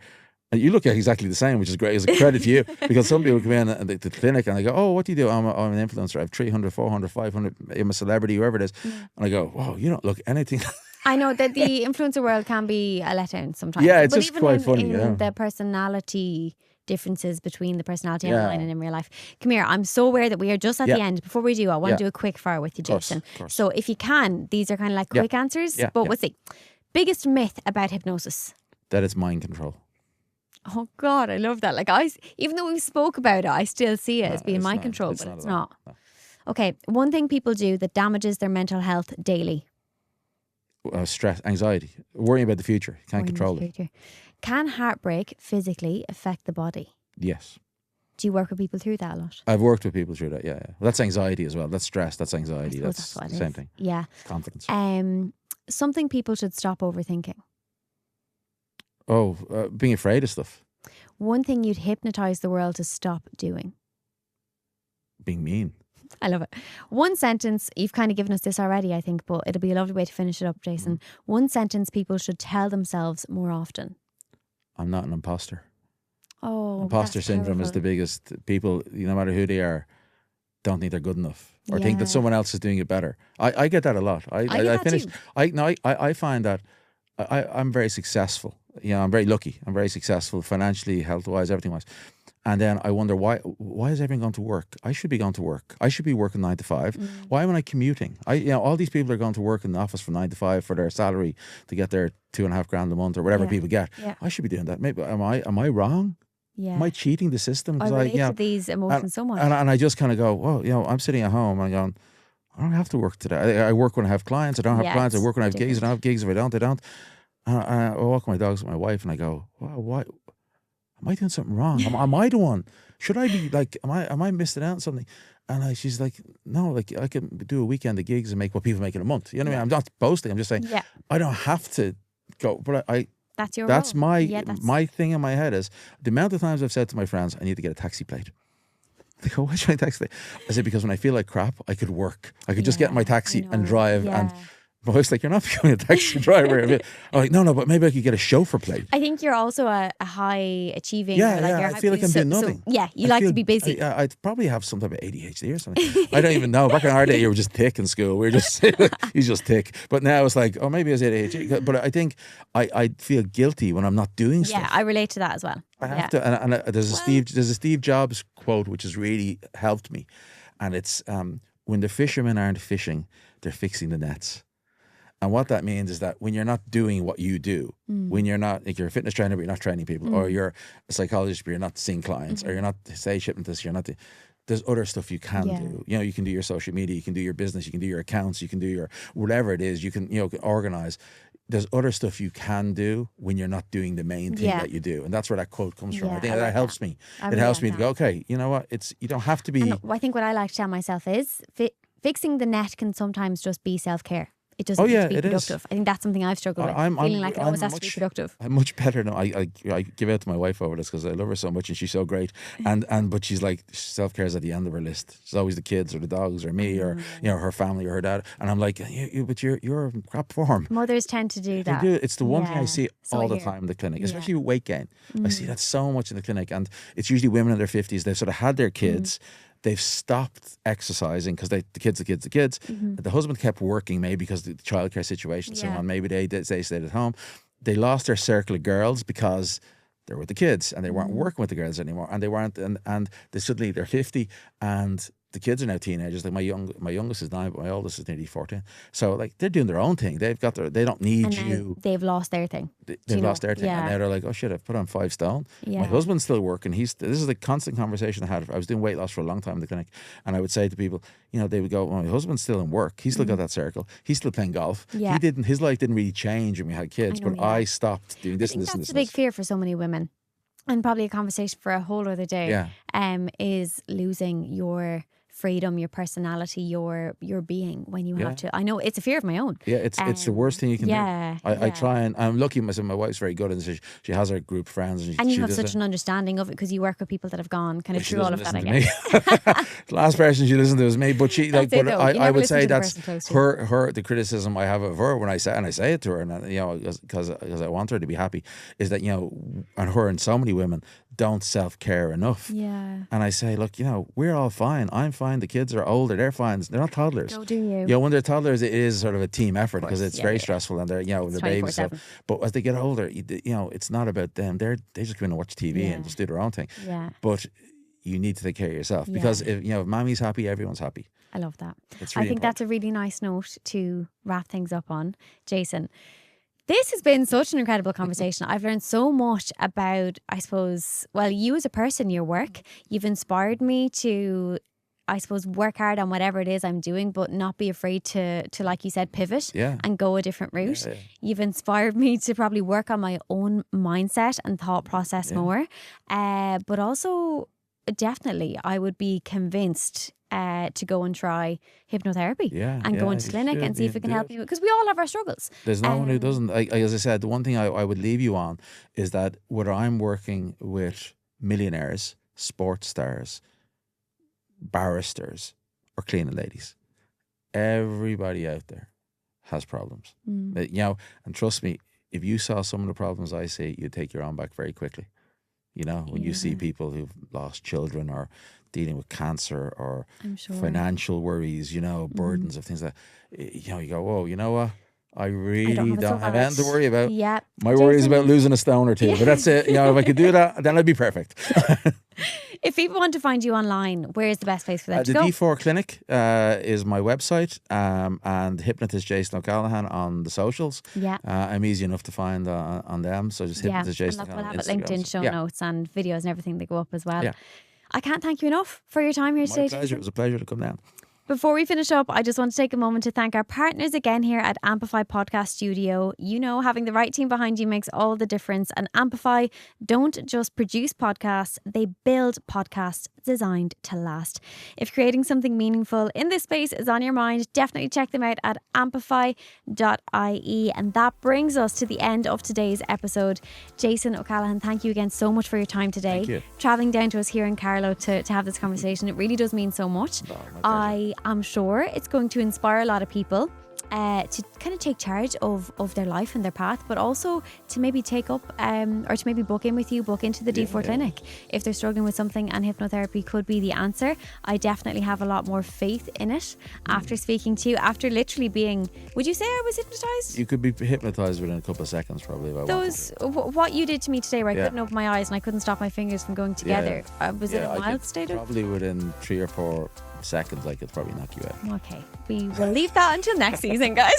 B: And you look exactly the same, which is great. It's a credit to you, because some people come in at the clinic and they go, oh, what do you do? I'm an influencer. I have 300, 400, 500. I'm a celebrity, whoever it is. And I go, wow, you don't look anything.
A: I know that the influencer world can be a letdown sometimes.
B: Yeah, it's just quite funny.
A: The personality differences between the personality online and in real life. Come here, I'm so aware that we are just at the end. Before we do, I want to do a quick fire with you, Jason.
B: Of course.
A: So if you can, these are kind of like quick answers, but we'll see. Biggest myth about hypnosis?
B: That it's mind control.
A: Oh God, I love that. Like, even though we spoke about it, I still see it as being mind control, but it's not. No. Okay, one thing people do that damages their mental health daily.
B: Stress, anxiety, worrying about the future. Can't control it.
A: Can heartbreak physically affect the body?
B: Yes.
A: Do you work with people through that a lot?
B: I've worked with people through that, yeah. Well, that's anxiety as well. That's stress, that's anxiety. That's the same thing.
A: Yeah.
B: Confidence.
A: Something people should stop overthinking.
B: Being afraid of stuff.
A: One thing you'd hypnotise the world to stop doing.
B: Being mean.
A: I love it. One sentence, you've kind of given us this already, I think, but it'll be a lovely way to finish it up, Jason. One sentence people should tell themselves more often. I'm not an imposter. Oh, imposter syndrome is the biggest. People, no matter who they are, don't think they're good enough or think that someone else is doing it better. I get that a lot. I find that I'm very successful. I'm very lucky. I'm very successful financially, health-wise, everything-wise. And then I wonder, why is everyone going to work? I should be going to work. I should be working 9 to 5. Why am I commuting? All these people are going to work in the office from 9 to 5 for their salary to get their $2,500 a month or whatever people get. Yeah. I should be doing that. Maybe am I wrong? Yeah. Am I cheating the system? I relate to these emotions so much.
B: And I just kind of go, well, I'm sitting at home and going, I don't have to work today. I work when I have clients. I don't have clients. I work when I have gigs. I don't have gigs. If I don't, I don't. And I walk my dogs with my wife and I go, wow, why? Am I doing something wrong? Am I the one? Should I be like, am I missing out on something? And she's like, no, like I can do a weekend of gigs and make what people make in a month. You know what I mean? I'm not boasting. I'm just saying, I don't have to go. But that's my thing in my head is the amount of times I've said to my friends, I need to get a taxi plate. They go, why should I taxi plate? I said, because when I feel like crap, I could work. I could just get in my taxi and drive. And My wife's like, you're not becoming a taxi driver. I'm like, no, but maybe I could get a chauffeur plate.
A: I think you're also a high achieving.
B: Yeah,
A: like
B: yeah.
A: you're
B: I feel like I'm doing nothing.
A: You like to be busy.
B: I'd probably have some type of ADHD or something. I don't even know. Back in our day, you were just thick in school. We were just he's just thick. But now it's like, oh, maybe it's ADHD. But I think I feel guilty when I'm not doing stuff.
A: Yeah, I relate to that as well.
B: I have to. And there's a Steve Jobs quote which has really helped me, and it's when the fishermen aren't fishing, they're fixing the nets. And what that means is that when you're not doing what you do, when you're not, like you're a fitness trainer, but you're not training people, or you're a psychologist, but you're not seeing clients, or you're not, say, hypnotist, you're not, there's other stuff you can do. You know, you can do your social media, you can do your business, you can do your accounts, you can do your, whatever it is, you can, organize. There's other stuff you can do when you're not doing the main thing that you do. And that's where that quote comes from. I think that helps me. It helps me to go, okay, you know what, you don't have to be.
A: And I think what I like to tell myself is fixing the net can sometimes just be self-care. It doesn't need to be productive. I think that's something I've struggled with. Feeling like it always has to be productive.
B: I'm much better now. I give out to my wife over this because I love her so much and she's so great. But she's like, self-care is at the end of her list. It's always the kids or the dogs or me or her family or her dad. And I'm like, but you're in crap form.
A: Mothers tend to do that.
B: They do. It's the one thing I see all the time in the clinic, especially with weight gain. I see that so much in the clinic, and it's usually women in their 50s. They've sort of had their kids. They've stopped exercising because the kids. The husband kept working, maybe because of the childcare situation, so on. Maybe they stayed at home. They lost their circle of girls because they were with the kids and they weren't working with the girls anymore. And they weren't, and they suddenly they're 50 and the kids are now teenagers. Like my youngest is 9, but my oldest is nearly 14. So like they're doing their own thing. They don't need you.
A: They've lost their thing.
B: They've lost their thing, and now they're like, oh shit, I've put on 5 stone. My husband's still working. This is a constant conversation I had. I was doing weight loss for a long time in the clinic, and I would say to people, they would go, well, my husband's still in work. He's still got that circle. He's still playing golf. Yeah. His life didn't really change when we had kids, but I stopped doing this and this and this.
A: That's a big fear for so many women, and probably a conversation for a whole other day. Is losing your freedom, your personality, your being when you have to. I know it's a fear of my own. Yeah,
B: it's the worst thing you can do. I try, and I'm lucky myself. My wife's very good, and she has her group friends, and
A: you have such an understanding of it because you work with people that have gone kind of through all of that. I guess
B: the last person she listened to was me, but I would say that's the criticism I have of her when I say it to her, and because I want her to be happy, is that and her and so many women don't self-care enough. And I say, look, we're all fine. I'm fine. The kids are older. They're fine. They're not toddlers.
A: Go do you.
B: When they're toddlers, it is sort of a team effort because it's very stressful, and they're, they're babies. So, but as they get older, it's not about them. They just come in and watch TV and just do their own thing. But you need to take care of yourself because if mommy's happy, everyone's happy.
A: I love that.
B: Really
A: I think that's a really nice note to wrap things up on. Jason, this has been such an incredible conversation. I've learned so much about, I suppose, you as a person, your work. You've inspired me to, I suppose, work hard on whatever it is I'm doing, but not be afraid to like you said, pivot and go a different route. You've inspired me to probably work on my own mindset and thought process more. But also, definitely, I would be convinced to go and try hypnotherapy and go into clinic and see if it can help you, because we all have our struggles.
B: There's no one who doesn't. As I said, the one thing I would leave you on is that whether I'm working with millionaires, sports stars, barristers, or cleaning ladies, everybody out there has problems. And trust me, if you saw some of the problems I see, you'd take your own back very quickly. When you see people who've lost children or dealing with cancer or financial worries, burdens of things like that, you go, whoa, you know what? I really don't have anything to worry about. My worry is about losing a stone or two, but that's it. If I could do that, then I'd be perfect.
A: If people want to find you online, where is the best place for them to go?
B: The D4 Clinic is my website, and Hypnotist Jason O'Callaghan on the socials. I'm easy enough to find on them, so just Hypnotist Jason O'Callaghan.
A: We'll have it linked in show notes and videos and everything that go up as well. I can't thank you enough for your time here today.
B: My pleasure. It was a pleasure to come down.
A: Before we finish up, I just want to take a moment to thank our partners again here at Amplify Podcast Studio. Having the right team behind you makes all the difference. And Amplify don't just produce podcasts, they build podcasts designed to last. If creating something meaningful in this space is on your mind, definitely check them out at amplify.ie. And that brings us to the end of today's episode. Jason O'Callaghan, thank you again so much for your time today.
B: Thank you.
A: Travelling down to us here in Carlow to have this conversation. It really does mean so much. I'm sure it's going to inspire a lot of people. to kind of take charge of their life and their path, but also to maybe take up or to maybe book into the D4 clinic if they're struggling with something, and hypnotherapy could be the answer. I definitely have a lot more faith in it after speaking to you, after literally being, would you say I was hypnotized?
B: You could be hypnotized within a couple of seconds probably if I wanted to.
A: What you did to me today, where I couldn't open my eyes and I couldn't stop my fingers from going together, was it a mild state of?
B: Probably within 3 or 4 seconds I could probably knock you out.
A: Okay, we will leave that until next season, guys.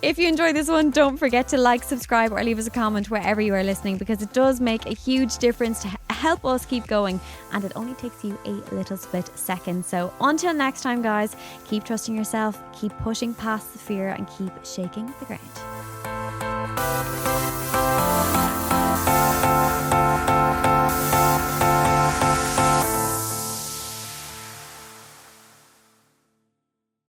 A: If you enjoyed this one, don't forget to like, subscribe, or leave us a comment wherever you are listening, because it does make a huge difference to help us keep going, and it only takes you a little split second. So until next time, guys, keep trusting yourself, keep pushing past the fear, and keep shaking the ground.